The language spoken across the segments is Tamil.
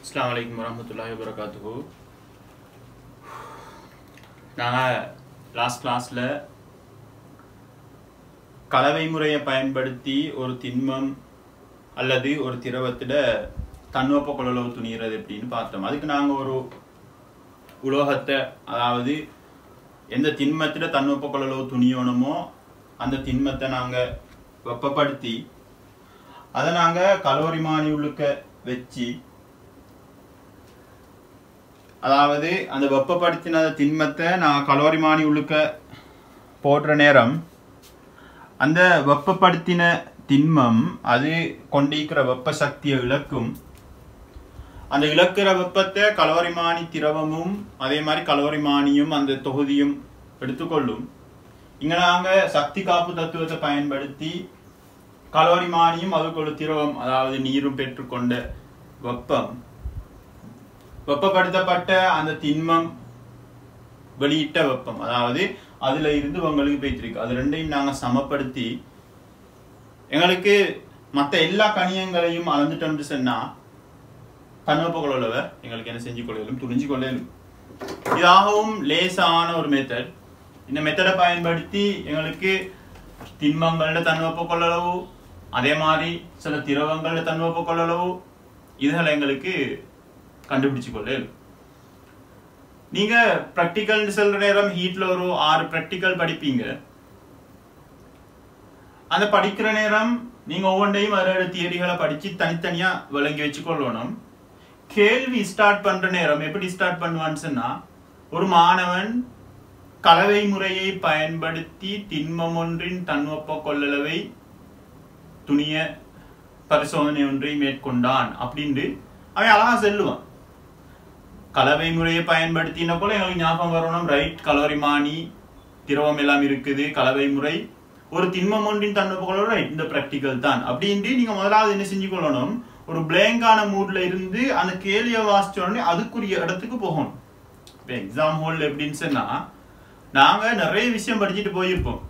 Assalamualaikum warahmatullahi wabarakatuh. நாங்கள் லாஸ்ட் கிளாஸில் கலவை முறையை பயன்படுத்தி ஒரு திண்மம் அல்லது ஒரு திரவத்தில் தன்வெப்ப கொள்ளளவு துணிகிறது எப்படின்னு பார்த்தோம். அதுக்கு நாங்கள் ஒரு உலோகத்தை, அதாவது எந்த திண்மத்தில் தன்வெப்ப கொள்ளளவு துணியணுமோ அந்த திண்மத்தை நாங்கள் வெப்பப்படுத்தி அதை நாங்கள் கலோரிமானி உள்ளுக்க வச்சு, அதாவது அந்த வெப்பப்படுத்தின திண்மத்தை நான் கலோரிமானி உள்ளுக்க போடுற நேரம் அந்த வெப்பப்படுத்தின திண்மம் அது கொண்டிருக்கிற வெப்ப சக்தியை இழக்கும். அந்த இழக்கிற வெப்பத்தை கலோரிமானி திரவமும் அதே மாதிரி கலோரிமானியும் அந்த தொகுதியும் எடுத்துக்கொள்ளும். இங்கே நாங்கள் சக்தி காப்பு தத்துவத்தை பயன்படுத்தி கலோரிமானியும் அதுக்குள்ள திரவம், அதாவது நீரும் பெற்றுக்கொண்ட வெப்பம், வெப்பப்படுத்தப்பட்ட அந்த திண்மம் வெளியிட்ட வெப்பம், அதாவது அதுல இருந்து உங்களுக்கு போய்த்திருக்கு, அது ரெண்டையும் நாங்க சமப்படுத்தி எங்களுக்கு மற்ற எல்லா கணியங்களையும் அளந்துட்டோம்னு சொன்னா தன்வெப்ப கொள்ளளவை எங்களுக்கு என்ன செஞ்சு கொள்ளையிலும் துணிஞ்சு கொள்ளையிலும். இதாகவும் லேசான ஒரு மெத்தட். இந்த மெத்தடை பயன்படுத்தி எங்களுக்கு திண்மங்களோட தன்வெப்ப கொள்ளளவு, அதே மாதிரி சில திரவங்களோட தன்வெப்ப கொள்ளளவு, இதுகளை எங்களுக்கு கண்டுபிடிச்சு கொள்ளையிலும். நீங்க பிராக்டிக்கல் சொல்ற நேரம் ஹீட்ல ஒரு 6 பிராக்டிக்கல் படிப்பீங்க. அந்த படிக்கிற நேரம் நீங்க ஒவ்வொன்றையும் அதோட தியரிகளை படிச்சு தனித்தனியா விளங்கி வச்சு கொள்ளணும். கேள்வி ஸ்டார்ட் பண்ற நேரம் எப்படி ஸ்டார்ட் பண்ணுவான்னு சொன்னா, ஒரு மாணவன் கலவை முறையை பயன்படுத்தி திண்மம் ஒன்றின் தன்வெப்ப கொள்ளளவை துணிய பரிசோதனை ஒன்றை மேற்கொண்டான் அப்படின்னு அவன் அழகா செல்லுவான். கலவை முறையை பயன்படுத்தின போல எங்களுக்கு ஞாபகம் வரணும், ரைட், கலோரிமானி திரவம் எல்லாம் இருக்குது, கலவை முறை, ஒரு திண்மம் ஒன்றின் தன்வெப்ப கொள்ளளவு, ரைட், இந்த பிராக்டிக்கல் தான் அப்படின்ட்டு நீங்க முதலாவது என்ன செஞ்சு கொள்ளணும், ஒரு பிளாங்கான மூட்ல இருந்து அந்த கேள்வியை வாசிச்ச உடனே அதுக்குரிய இடத்துக்கு போகணும். இப்போ எக்ஸாம் ஹால்ல எப்படின்னு சொன்னா, நாங்க நிறைய விஷயம் படிச்சுட்டு போயிருப்போம்,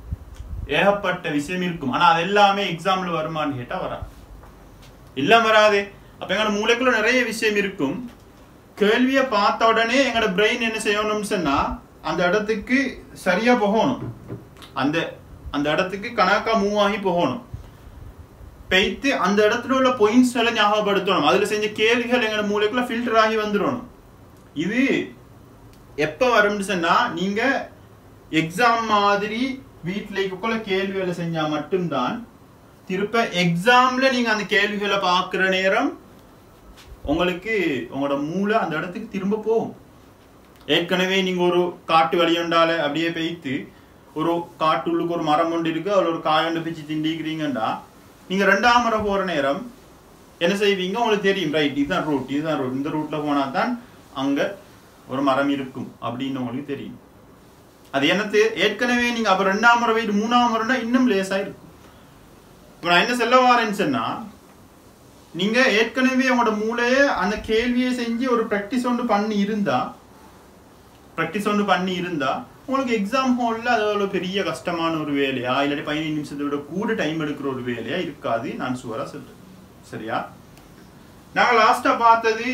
ஏகப்பட்ட விஷயம் இருக்கும், ஆனா அது எல்லாமே எக்ஸாம்ல வருமானு கேட்டா வரா, இல்ல வராது. அப்ப எங்களோட மூளைக்குள்ள நிறைய விஷயம் இருக்கும். கேள்வியை பார்த்த உடனே எங்களோட பிரெயின் என்ன செய்யணும்னு சொன்னா அந்த இடத்துக்கு சரியா போகணும், அந்த இடத்துக்கு கணக்கா மூவ் ஆகி போகணும், பெய்த்து அந்த இடத்துல உள்ள பாயிண்ட்ஸ் எல்லாம் ஞாபகப்படுத்தணும், அதுல செஞ்ச கேள்விகள் எங்களோட மூளைக்குள்ள ஃபில்டர் ஆகி வந்துடணும். இது எப்ப வரும்னு சொன்னா நீங்க எக்ஸாம் மாதிரி வீட்டுல கேள்விகளை செஞ்சா மட்டும்தான் திருப்ப எக்ஸாம்ல நீங்க அந்த கேள்விகளை பார்க்கிற நேரம் உங்களுக்கு உங்களோட மூளை அந்த இடத்துக்கு திரும்ப போகும். ஏற்கனவே நீங்க ஒரு காட்டு வழியொண்டால அப்படியே பெய்த்து ஒரு காட்டுள்ளுக்கு ஒரு மரம் ஒன்று இருக்கு, அதில் ஒரு காயொண்டு பிச்சு திண்டிக்கிறீங்கண்டா நீங்க 2ஆம் முறை போற நேரம் என்ன செய்வீங்க, உங்களுக்கு தெரியும், ரைட், இதுதான் ரூட், இந்த ரூட்ல போனா தான் அங்க ஒரு மரம் இருக்கும் அப்படின்னு உங்களுக்கு தெரியும். அது என்னது ஏற்கனவே நீங்க அப்ப 2ஆம் முறை போயிட்டு 3ஆம் முறைனா இன்னும் லேசா இருக்கும். இப்ப நான் என்ன சொல்ல வாரேன்னு சொன்னா, நீங்க ஏற்கனவே உங்களோட மூளையை அந்த கேள்வியை செஞ்சு ஒரு பிராக்டிஸ் ஒன்று பண்ணி இருந்தா உங்களுக்கு எக்ஸாம் ஹால்ல அது ஒரு பெரிய கஷ்டமான ஒரு வேலையா, இல்லாட்டி 15 நிமிஷத்தை விட கூட டைம் எடுக்கிற ஒரு வேலையா இருக்காது, நான் சுவரா சொல்றேன். சரியா? நாங்க லாஸ்டா பார்த்தது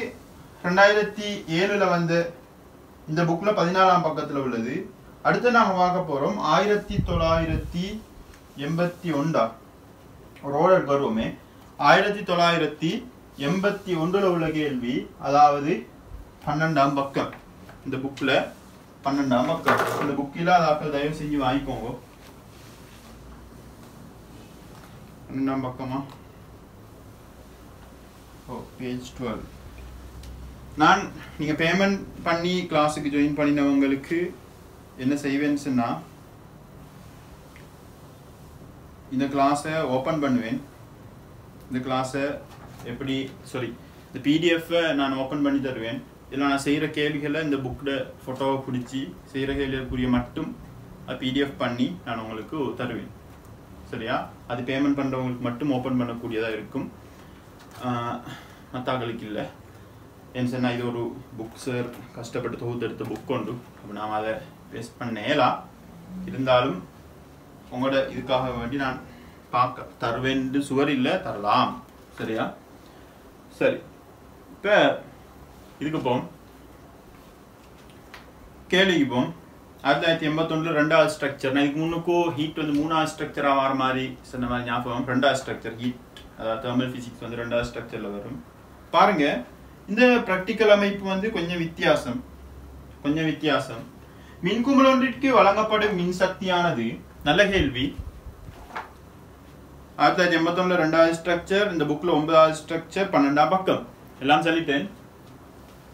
2007 வந்த இந்த புக்ல 14ஆம் பக்கத்துல உள்ளது. அடுத்து நாங்க பார்க்க போறோம் 1981 ஒரு ஆர்டர் வருவோமே, 1981 உள்ள கேள்வி, அதாவது 12ஆம் பக்கம். இந்த புக்ல 12ஆம் பக்கம். இந்த புக்கில அதாக்கள் தயவு செஞ்சு வாங்கிக்கோங்க. 12ஆம் பக்கமா? பேஜ் 12. நான் நீங்க பேமெண்ட் பண்ணி கிளாஸுக்கு ஜாயின் பண்ணினவங்களுக்கு என்ன செய்வேன்னு சொன்னா, இந்த கிளாஸை ஓபன் பண்ணுவேன். இந்த கிளாஸை எப்படி இந்த பிடிஎஃப்பை நான் ஓப்பன் பண்ணி தருவேன். இதில் நான் செய்கிற கேள்விகளை இந்த புக்கில் ஃபோட்டோவை பிடிச்சி செய்கிற கேள்விக்குரிய மட்டும் அது பிடிஎஃப் பண்ணி நான் உங்களுக்கு தருவேன். சரியா? அது பேமெண்ட் பண்ணுறவங்களுக்கு மட்டும் ஓப்பன் பண்ணக்கூடியதாக இருக்கும், மற்றவங்களுக்கு இல்லை. ஏன்னு சொன்னால் இது ஒரு புக் சார் கஷ்டப்பட்டு தொகுத்தெடுத்த புக் உண்டு, அப்போ நாம் அதை வேஸ்ட் பண்ணேலாம். இருந்தாலும் உங்களோட இதுக்காக வேண்டி நான் பார்க்க தருவேன், சுவர் இல்லை, தரலாம். சரியா? சரி, இப்போ இதுக்கு போம் கேள்விக்கு போம் 1981 ரெண்டாவது ஸ்ட்ரக்சர். இதுக்கு முன்னுக்கோ ஹீட் வந்து மூணாவது ஸ்ட்ரக்சரா வர மாதிரி சொன்ன மாதிரி ஞாபகம். ரெண்டாவது ஸ்ட்ரக்சர் ஹீட், அதாவது தெர்மல் பிசிக்ஸ் வந்து ரெண்டாவது ஸ்ட்ரக்சர்ல வரும். பாருங்க, இந்த பிராக்டிக்கல் அமைப்பு வந்து கொஞ்சம் வித்தியாசம். மின்குமிழ் ஒன்றிற்கு வழங்கப்படும் மின்சக்தியானது, நல்ல கேள்வி. 1981 ரெண்டாவது ஸ்ட்ரக்சர், இந்த புக்ல 9வது ஸ்ட்ரக்சர், 12ஆம் பக்கம் எல்லாம் சொல்லிட்டேன்.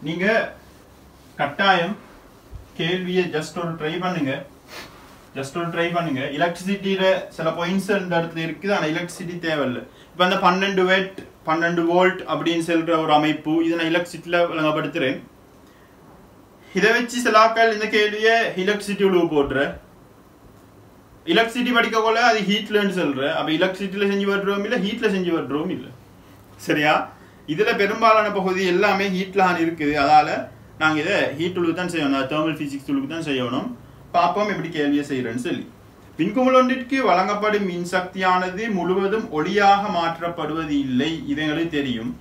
நீங்க கட்டாயம் கேள்வியை ஜஸ்ட் ஒரு ட்ரை பண்ணுங்க. எலக்ட்ரிசிட்டியில சில பாயிண்ட்ஸ் இந்த இடத்துல இருக்குது, ஆனா எலக்ட்ரிசிட்டி தேவையில்லை. இப்ப அந்த 12 வோல்ட் அப்படின்னு சொல்ற ஒரு அமைப்பு, இதை நான் எலக்ட்ரிசிட்டியில வழங்கப்படுத்துறேன். இதை வச்சு சிலாக்கள் இந்த கேள்வியை எலக்ட்ரிசிட்டி உழுவு போடுற, எலக்ட்ரிசிட்டி படிக்க போல அது ஹீட்லன்னு சொல்ற. அப்ப எலக்ட்ரிசிட்டியில செஞ்சு வர்றோம் இல்ல, ஹீட்ல செஞ்சு வர்றோம் இல்ல. சரியா? இதுல பெரும்பாலான பகுதி எல்லாமே ஹீட்ல இருக்குது. அதால நாங்க இதை ஹீட் உழுவு தான் செய்யணும், தெர்மல் பிசிக்ஸ் உழுவு தான் செய்யணும். பார்ப்போம் எப்படி கேள்வியை செய்யறேன்னு சொல்லி. மின்குமிழ் ஒன்றிற்கு வழங்கப்படும் மின்சக்தியானது முழுவதும் ஒளியாக மாற்றப்படுவது இல்லை, இது எங்களுக்கு தெரியும்.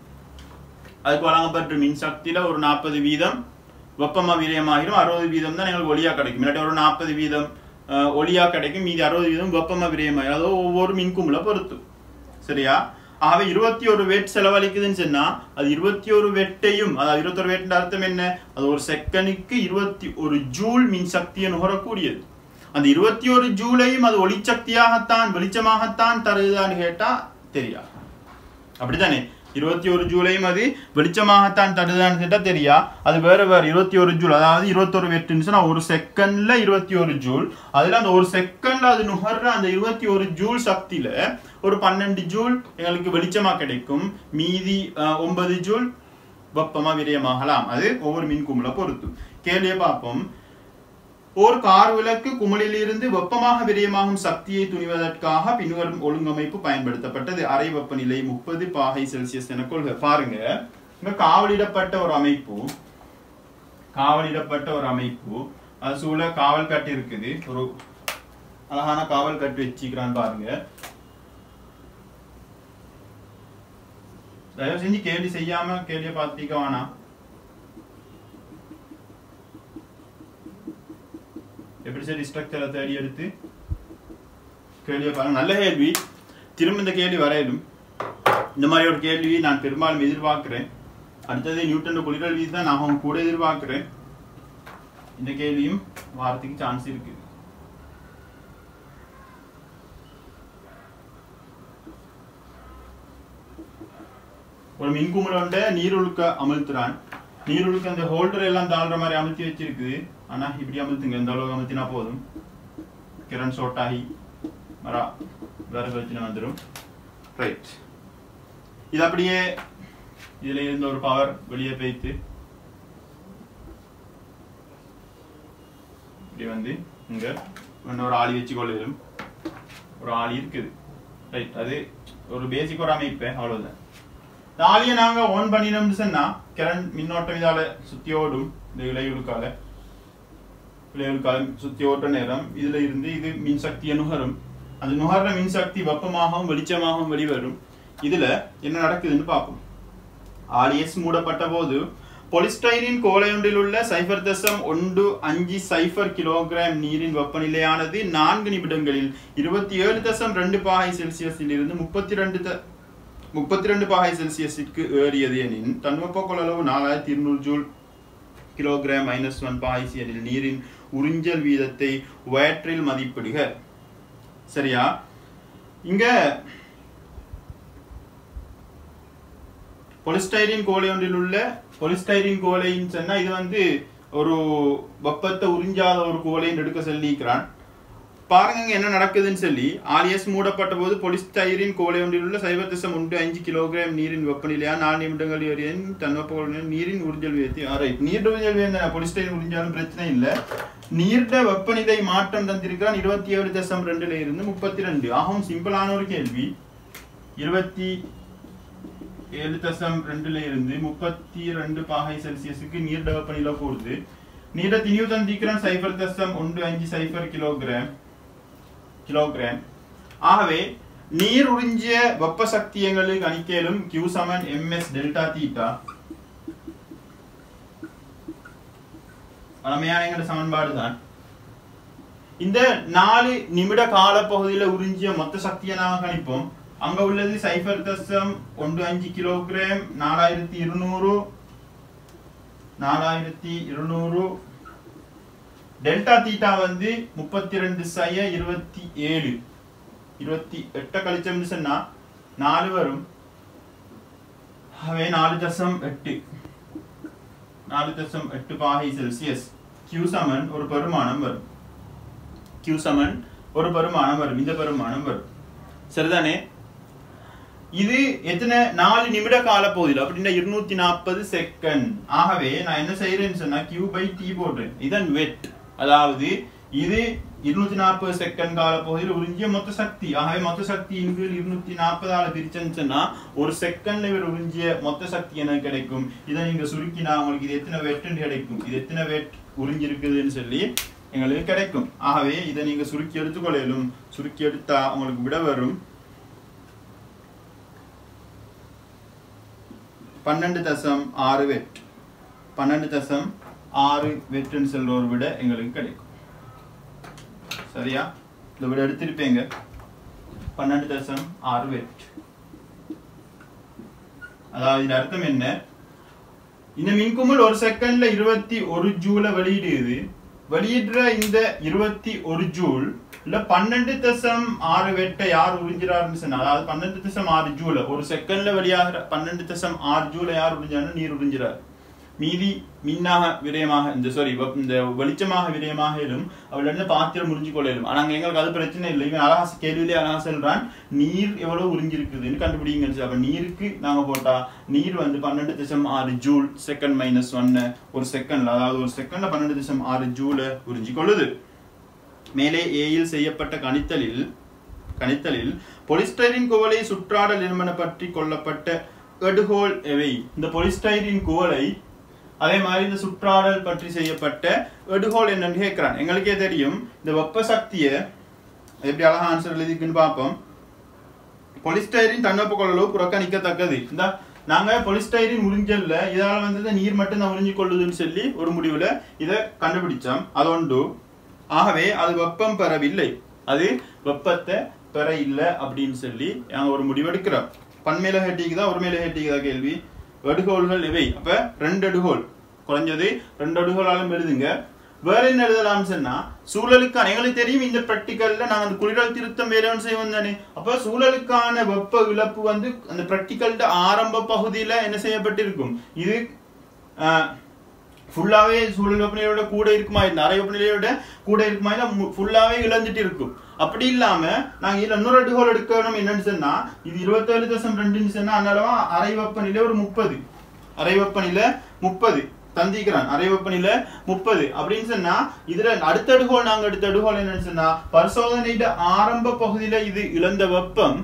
அதுக்கு வழங்கப்பட்ட மின்சக்தியில ஒரு 40% வெப்பமா விரயமாகிடும், 60% தான் எங்களுக்கு ஒளியா கிடைக்கும். இல்லாட்டி ஒரு 40% ஒளியா கிடைக்கும், மீதி 60% வெப்பமா விரயமாகிடும். அதாவது ஒவ்வொரு மின்குமிழ பொறுத்து. சரியா? ஆகவே 21 வேட் செலவழிக்குதுன்னு சொன்னா அது 21 வேட்டையும், அதாவது 21 வேட் அர்த்தம் என்ன? அது ஒரு செகண்டுக்கு 21 ஜூல் மின்சக்தியை நுகரக்கூடியது. அந்த 21 ஜூலையும் அது ஒளிச்சக்தியாகத்தான், வெளிச்சமாகத்தான் தருதான்னு கேட்டா தெரியா. அப்படித்தானே? 21 ஜூலையும் அது வெளிச்சமாகத்தான் தருதான்னு கேட்டா தெரியா. அது வேற 21 ஜூல், அதாவது 21 வேட்டுன்னு சொன்னா ஒரு செகண்ட்ல 21 ஜூல். அதுல அந்த ஒரு செகண்ட்ல அது நுகர்ற அந்த 21 ஜூல் சக்தியில ஒரு 12 ஜூல் எங்களுக்கு வெளிச்சமா கிடைக்கும், மீதி 9 ஜூல் வெப்பமா விரயமாகலாம். அது ஒவ்வொரு மின்குமிழ பொறுத்து. கேள்வியை பார்ப்போம். ஒரு கார் விளக்கு குமிழிலிருந்து வெப்பமாக விரயமாகும் சக்தியை துணிவதற்காக பின்வரும் ஒழுங்கமைப்பு பயன்படுத்தப்பட்டது. அறை வெப்பநிலை 30 பாகை செல்சியஸ் என கொள்க. பாருங்க, இங்க காவலிடப்பட்ட ஒரு அமைப்பு, அது சூழ காவல் கட்டு இருக்குது. ஒரு அழகான காவல் கட்டு வச்சுக்கிறான் பாருங்க. தயவு செஞ்சு கேள்வி செய்யாம கேள்வியை பார்த்துக்க வேணாம். எப்படி சரி ஸ்ட்ரக்சரை தேடி எடுத்து கேள்வியை பாருங்க. நல்ல கேள்வி. திரும்ப இந்த கேள்வி வரையிலும். இந்த மாதிரி ஒரு கேள்வி நான் பெரும்பாலும் எதிர்பார்க்கிறேன். அடுத்தது நியூட்டன் குளிரல் வீதி தான் நான் கூட எதிர்பார்க்கிறேன். இந்த கேள்வியும் வாரத்துக்கு சான்ஸ் இருக்கு. ஒரு மின்குமிழோண்ட நீருழுக்க அமுழ்த்துறான். நீருழுக்க அந்த ஹோல்டர் எல்லாம் தாழ்ற மாதிரி அமுழ்த்தி வச்சிருக்கு. ஆனா இப்படி அமுழ்த்துங்க, இந்த அளவுக்கு அமுத்தினா போதும். கிரண் ஷார்ட் ஆகி வரா வேற பிரச்சனை வந்துடும். ரைட், இது அப்படியே இதுல இருந்த ஒரு பவர் வெளியே போயிட்டு இப்படி வந்து இங்க ஒரு ஆளி வச்சு கொள்ளும். ஒரு ஆளி இருக்குது. ரைட், அது ஒரு பேசிக் ஒரு அமைப்பு, அவ்வளவுதான். ஆளியை நாங்க ஆன் பண்ணினோம்னு சொன்னா கரண்ட் மின்னோட்டம் இதால சுத்தி ஓடும். இந்த இலையுழுக்கால சுத்தி ஓட்ட நேரம் இதுல இருந்து இது மின்சக்தியை நுகரும். அந்த நுகர்ற மின்சக்தி வெப்பமாகவும் வெளிச்சமாகவும் வெளிவரும். இதுல என்ன நடக்குதுன்னு பார்ப்போம். ஆலிஎஸ் மூடப்பட்ட போது பொலிஸ்டைரின் கோலையொன்றில் உள்ள 0.15 கிலோகிராம் நீரின் வெப்பநிலையானது 4 நிமிடங்களில் 27.2 பாகை செல்சியஸில் இருந்து 32 பாகை செல்சியஸிற்கு ஏறியது எனின் தன்வெப்ப கொள்ளளவு 4200 ஜூல் கிலோகிராம் -1 பாகை எனில் நீரின் உறிஞ்சல் வீதத்தை வாட்டில் மதிப்பிடுக. சரியா? இங்க பொலிஸ்டைரின் கோலை ஒன்றில் உள்ள பொலிஸ்டைரின் கோலைன்னு சொன்னா இது வந்து ஒரு வெப்பத்தை உறிஞ்சாத ஒரு கோலைன்னு எடுக்க சொல்லிக்கிறான். பாருங்க என்ன நடக்குதுன்னு சொல்லி. ஆலிஎஸ் மூடப்பட்ட போது பொலிஸ்டைரின் கோலை ஒன்றில் உள்ள 0.15 கிலோகிராம் நீரின் வெப்பநிலையா 4 நிமிடங்கள் வரையும் தன்வெப்ப நீரின் உறிஞ்சல் வீதத்தை நீர் உறிஞ்சல் வீதம் பொலிஸ்டைரின் உறிஞ்சாலும் பிரச்சனை இல்லை. நீர்ட வெப்பநிலை மாற்றம் தந்திருக்கிறான் 27.2 இருந்து 32. ஆகும் சிம்பிளான ஒரு கேள்வி. 27.2 இருந்து 32 பாகை செல்சியஸுக்கு நீர்ட வெப்பநிலை கூடுது. நீர்ட திணிவு தந்திருக்கிறான் 0.15 கிலோகிராம். ஆகவே நீர் உறிஞ்சிய வெப்ப சக்தி எங்களுக்கு கணிக்கலும் Q = ms டெல்டா தீட்டா. வளமையான எங்கட சமன்பாடு தான். இந்த 4 நிமிட காலப்பகுதியில் உறிஞ்சிய மொத்த சக்தியை நாங்கள் கணிப்போம். அங்க உள்ளது 0.15 கிலோகிராம் 4200 டெல்டா தீட்டா வந்து 32 28 கழிச்சோம்னு சொன்னா 4 வரும். அவை 4.8 பாகை செல்சியஸ். Q சமன் ஒரு பெருமானம் வரும். இந்த பெருமானம் வரும். சரிதானே? இது எத்தனை 4 நிமிட கால பகுதியில் அப்படின்னா 240 செகண்ட். ஆகவே நான் என்ன செய்யறேன்னு சொன்னா Q/T போடுறேன். இதன் வெட், அதாவது இது 240 செகண்ட் கால பகுதியில் உறிஞ்சிய மொத்த சக்தி. ஆகவே மொத்த சக்தி இங்கு 240 பிரிச்சேன்னு சொன்னா ஒரு செகண்ட்ல இவர் உறிஞ்சிய மொத்த சக்தி எனக்கு கிடைக்கும். இதை நீங்க சுருக்கினா உங்களுக்கு இது எத்தனை வெட்டுன்னு கிடைக்கும். இது எத்தனை வெட் உறிஞ்சி இருக்குதுன்னு சொல்லி எங்களுக்கு கிடைக்கும். ஆகவே இதை நீங்க சுருக்கி எடுத்துக்கொள்ளும். சுருக்கி எடுத்தா உங்களுக்கு விட வரும் 12.6 வெட். 12.6 வெட்டுன்னு சொல்ற ஒரு விட எங்களுக்கு கிடைக்கும். சரியா? இந்த விட எடுத்திருப்பீங்க 12.6 வெட். அதாவது இந்த அர்த்தம் என்ன? இந்த மின்குமிழ் ஒரு செகண்ட்ல 21 ஜூல வெளியிடுது. வெளியிடுற இந்த 21 ஜூல் இல்ல 12.6 வெட்டை யார் உறிஞ்சிறாருன்னு சொன்னா, அதாவது 12.6 ஜூல ஒரு செகண்ட்ல வெளியாகிற 12.6 ஜூல யார் உறிஞ்சாரு? நீர் உறிஞ்சிறார். மீதி மின்னாக விரயமாக இந்த வெளிச்சமாக விரயமாக இலும் அவளிருந்து பாத்திரம் உறிஞ்சி கொள்ளும். ஆனா எங்களுக்கு அது பிரச்சனை இல்லை. இவன் அழகா கேள்வியிலே அழகா சொல்றான், நீர் எவ்வளவு உறிஞ்சிருக்குதுன்னு கண்டுபிடிங்க. அப்ப நீருக்கு நாங்க போட்டா நீர் வந்து 12.6 ஜூல் செகண்ட் -1 ஒரு செகண்ட்ல, அதாவது ஒரு செகண்ட்ல 12.6 ஜூல உறிஞ்சி கொள்ளுது. மேலே ஏயில் செய்யப்பட்ட கணித்தலில் பொலிஸ்டைரின் குவளை சுற்றாடல் என்பன பற்றி கொள்ளப்பட்ட எடுகோல் எவை? இந்த பொலிஸ்டைரின் குவளை அதே மாதிரி இந்த சுற்றாடல் பற்றி செய்யப்பட்ட எடுகோல் என்னன்னு கேட்கிறான். எங்களுக்கே தெரியும் இந்த வெப்ப சக்தியை எப்படி அழகா ஆன்சர் எழுதிக்குன்னு பார்ப்போம். பொலிஸ்டைரின் தன்னொப்ப கொள்ளளவு புறக்கணிக்கத்தக்கது. இந்த நாங்க பொலிஸ்டைரின் உறிஞ்சல்ல இதால வந்து நீர் மட்டும் தான் உறிஞ்சி கொள்ளுதுன்னு சொல்லி ஒரு முடிவுல இதை கண்டுபிடிச்சோம். அது ஒன்று. ஆகவே அது வெப்பம் பெறவில்லை, அது வெப்பத்தை பெற இல்லை அப்படின்னு சொல்லி நாங்க ஒரு முடிவெடுக்கிறோம். பன்மேல ஹேட்டிக்குதான் ஒரு மேல ஹேட்டிக்குதான் கேள்வி. எடுகோள்கள் இவை. அப்ப 2 எடுகோல், குறைஞ்சது 2 எடுகோலாலும் எழுதுங்க. வேற என்ன எழுதலாம்னு சொன்னா சூழலுக்கான, எங்களுக்கு தெரியும் இந்த பிராக்டிகல்ல நாங்க அந்த குளிரல் திருத்தம் வேலைன்னு செய்வோம் தானே. அப்ப சூழலுக்கான வெப்ப இழப்பு வந்து அந்த பிராக்டிகல்ட ஆரம்ப பகுதியில என்ன செய்யப்பட்டிருக்கும்? இது ஃபுல்லாவே சூழல் வெப்பநிலையோட கூட இருக்குமா, இந்த அறை வெப்பநிலையோட கூட இருக்குமா, இல்ல ஃபுல்லாவே இழந்துட்டு இருக்கும். அப்படி இல்லாம நாங்க இதுல இன்னொரு எடுகோல் எடுக்கணும். என்னன்னு சொன்னா இது 27.2 சொன்னா அதனாலவா அறை வெப்பநிலை ஒரு 30, அறை வெப்பநிலை 30 தந்திக்கிறான். அறை வெப்பநிலை 30 அப்படின்னு சொன்னா இதுல அடுத்த எடுகோல் நாங்க எடுத்த எடுகோல் என்னன்னு சொன்னா பரிசோதனையிட ஆரம்ப பகுதியில இது இழந்த வெப்பம்,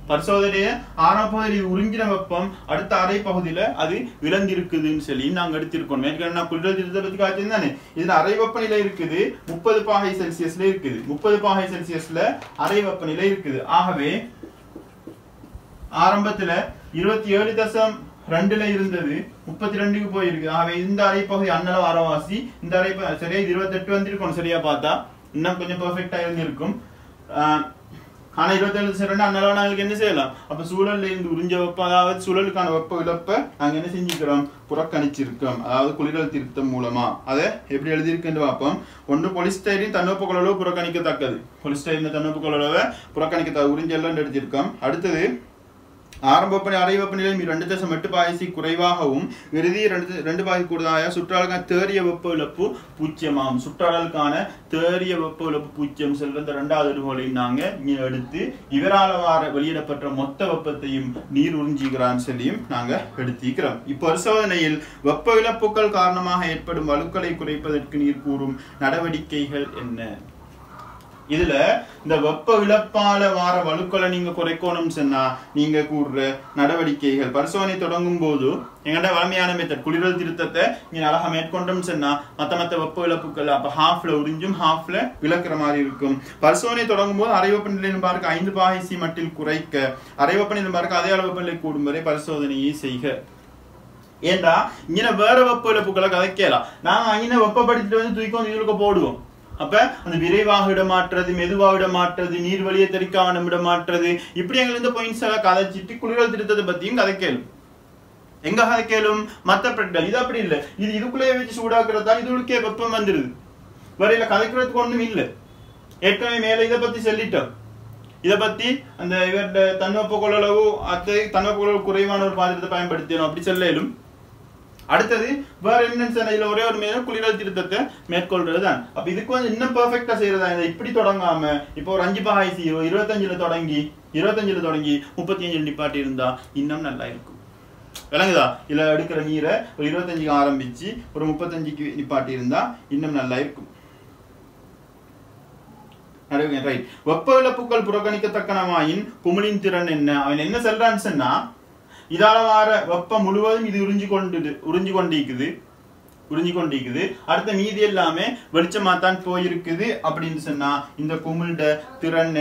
பரிசோதனைய ஆரம்ப பகுதியில் உறிஞ்சின வெப்பம் அடுத்த அறை பகுதியில அது இழந்திருக்குதுன்னு சொல்லி நாங்க எடுத்திருக்கோம். ஏற்கனவே நான் குளிரல் திருத்தத்தை பத்தி காய்ச்சிருந்தானே. இதுல அறை வெப்பநிலை இருக்குது 30 பாகை செல்சியஸ்ல இருக்குது. 30 பாகை செல்சியஸ்ல அறை வெப்பநிலை இருக்குது. ஆகவே ஆரம்பத்துல 27.2ல இருந்தது 32க்கு போயிருக்கு. ஆகவே இந்த அறை பகுதி அண்ணளவு அரைவாசி, இந்த அறை சரியா 28 வந்திருக்கும். சரியா பார்த்தா இன்னும் கொஞ்சம் பெர்ஃபெக்டா இருந்திருக்கும். ஆனா 27.2 அண்ணளவு நாங்களுக்கு என்ன செய்யலாம்? அப்ப சூழல்ல இருந்து உறிஞ்ச வெப்பம், அதாவது சூழலுக்கான வெப்ப இழப்ப நாங்க என்ன செஞ்சுக்கிறோம்? புறக்கணிச்சிருக்கோம். அதாவது குளிரல் திருத்தம் மூலமா. அதை எப்படி எழுதியிருக்குன்னு பார்ப்போம். ஒன்று பொலிஸ்டைரின் தன்னொப்ப கொள்ளளவு புறக்கணிக்கத்தக்கது. பொலிஸ்டைரின் தன்னொப்ப கொள்ளளவை புறக்கணிக்கத்தக்க உறிஞ்செல்லாம் எடுத்திருக்கோம். அடுத்தது ஆரம்ப வெப்பநிலை அறை வெப்பநிலை 2.8 பாகை குறைவாகவும் இறுதி 2 பாகை கூடுதலாக சுற்றாடலுக்கான தேறிய வெப்ப இழப்பு 0 சுற்றாடலுக்கான தேறிய வெப்ப இழப்பு 0 செல்ற இந்த 2வது எடுகோலையும் நாங்க இங்க எடுத்து இவரால வெளியிடப்பட்ட மொத்த வெப்பத்தையும் நீர் உறிஞ்சுகிறான்னு சொல்லியும் நாங்க எடுத்திருக்கிறோம். இப்பரிசோதனையில் வெப்ப இழப்புகள் காரணமாக ஏற்படும் வலுக்களை குறைப்பதற்கு நீர் கூறும் நடவடிக்கைகள் என்ன? இதுல இந்த வெப்ப இழப்பால வார வலுக்களை நீங்க குறைக்கணும்னு சொன்னா நீங்க கூறுற நடவடிக்கைகள் பரிசோதனை தொடங்கும் போது எங்கட வளமையான மெத்தட் குளிரல் திருத்தத்தை நீங்க அழகா மேற்கொண்டோம்னு சொன்னா மத்த வெப்ப இழப்புகள் அப்ப ஹாஃப்ல உறிஞ்சும் ஹாஃப்ல இழக்கிற மாதிரி இருக்கும். பரிசோதனை தொடங்கும் போது அறை வெப்பநிலை பார்க்க 5 பாகை சி மட்டில் குறைக்க, அறை வெப்பநிலை பார்க்க அதே அளவு வெப்பநிலை கூடும் வரை பரிசோதனையை செய்க. ஏண்டா இங்கே வேற வெப்ப இழப்புகளை கதைக்கலாம். நாங்கள் அங்கே வெப்பப்படுத்திட்டு வந்து தூக்கி வந்து இதுக்கு போடுவோம். அப்ப அந்த விரைவாக இடமாற்றுறது, மெதுவாக இடமாற்றுறது, நீர் வழியை தெரிக்காம இடமாற்றுறது, இப்படி எங்களுக்கு இந்த பாயிண்ட்ஸ் எல்லாம் கதைச்சிட்டு குளிரல் திருத்தத்தை பத்தியும் கதைக்கலும். எங்க கதைக்கலும் மற்ற பெட்கள் இது அப்படி இல்லை. இது இதுக்குள்ளேயே வச்சு சூடாக்குறதா இதுக்கே வெப்பம் வந்துருது. வரையில கதைக்கிறதுக்கு ஒண்ணும் இல்லை. ஏற்கனவே மேல இதை பத்தி சொல்லிட்டோம். இதை பத்தி அந்த இவருடைய தன்வெப்ப கொள்ளளவு தன்வெப்ப கொள்ளளவு குறைவான ஒரு பாத்திரத்தை பயன்படுத்தணும் அப்படி சொல்லலும். அடுத்தது வேற என்ன, இதுல ஒரே ஒரு மேல குளிரல் திருத்தத்தை மேற்கொள்றதுதான். அப்ப இதுக்கு வந்து இன்னும் பெர்ஃபெக்டா செய்யறதா இப்படி தொடங்காம இப்போ ஒரு 5/0 25ல தொடங்கி 35 நிப்பாட்டி இருந்தா இன்னும் நல்லா இருக்கும். விளங்குதா? இதுல எடுக்கிற நீரை ஒரு 25க்கு ஆரம்பிச்சு ஒரு 35க்கு நிப்பாட்டி இருந்தா இன்னும் நல்லா இருக்கும். ரைட். வெப்ப இழப்புகள் புறக்கணிக்கத்தக்கனமாயின் குமிழின் திறன் என்ன? அவன் என்ன சொல்றான்னு சொன்னா, இதால வார வெப்பம் முழுவதும் இது உறிஞ்சு கொண்டிருக்குது. அடுத்த மீதி எல்லாமே வெளிச்சமாத்தான் போயிருக்குது அப்படின்னு சொன்னா இந்த குமிழ்ட திறன்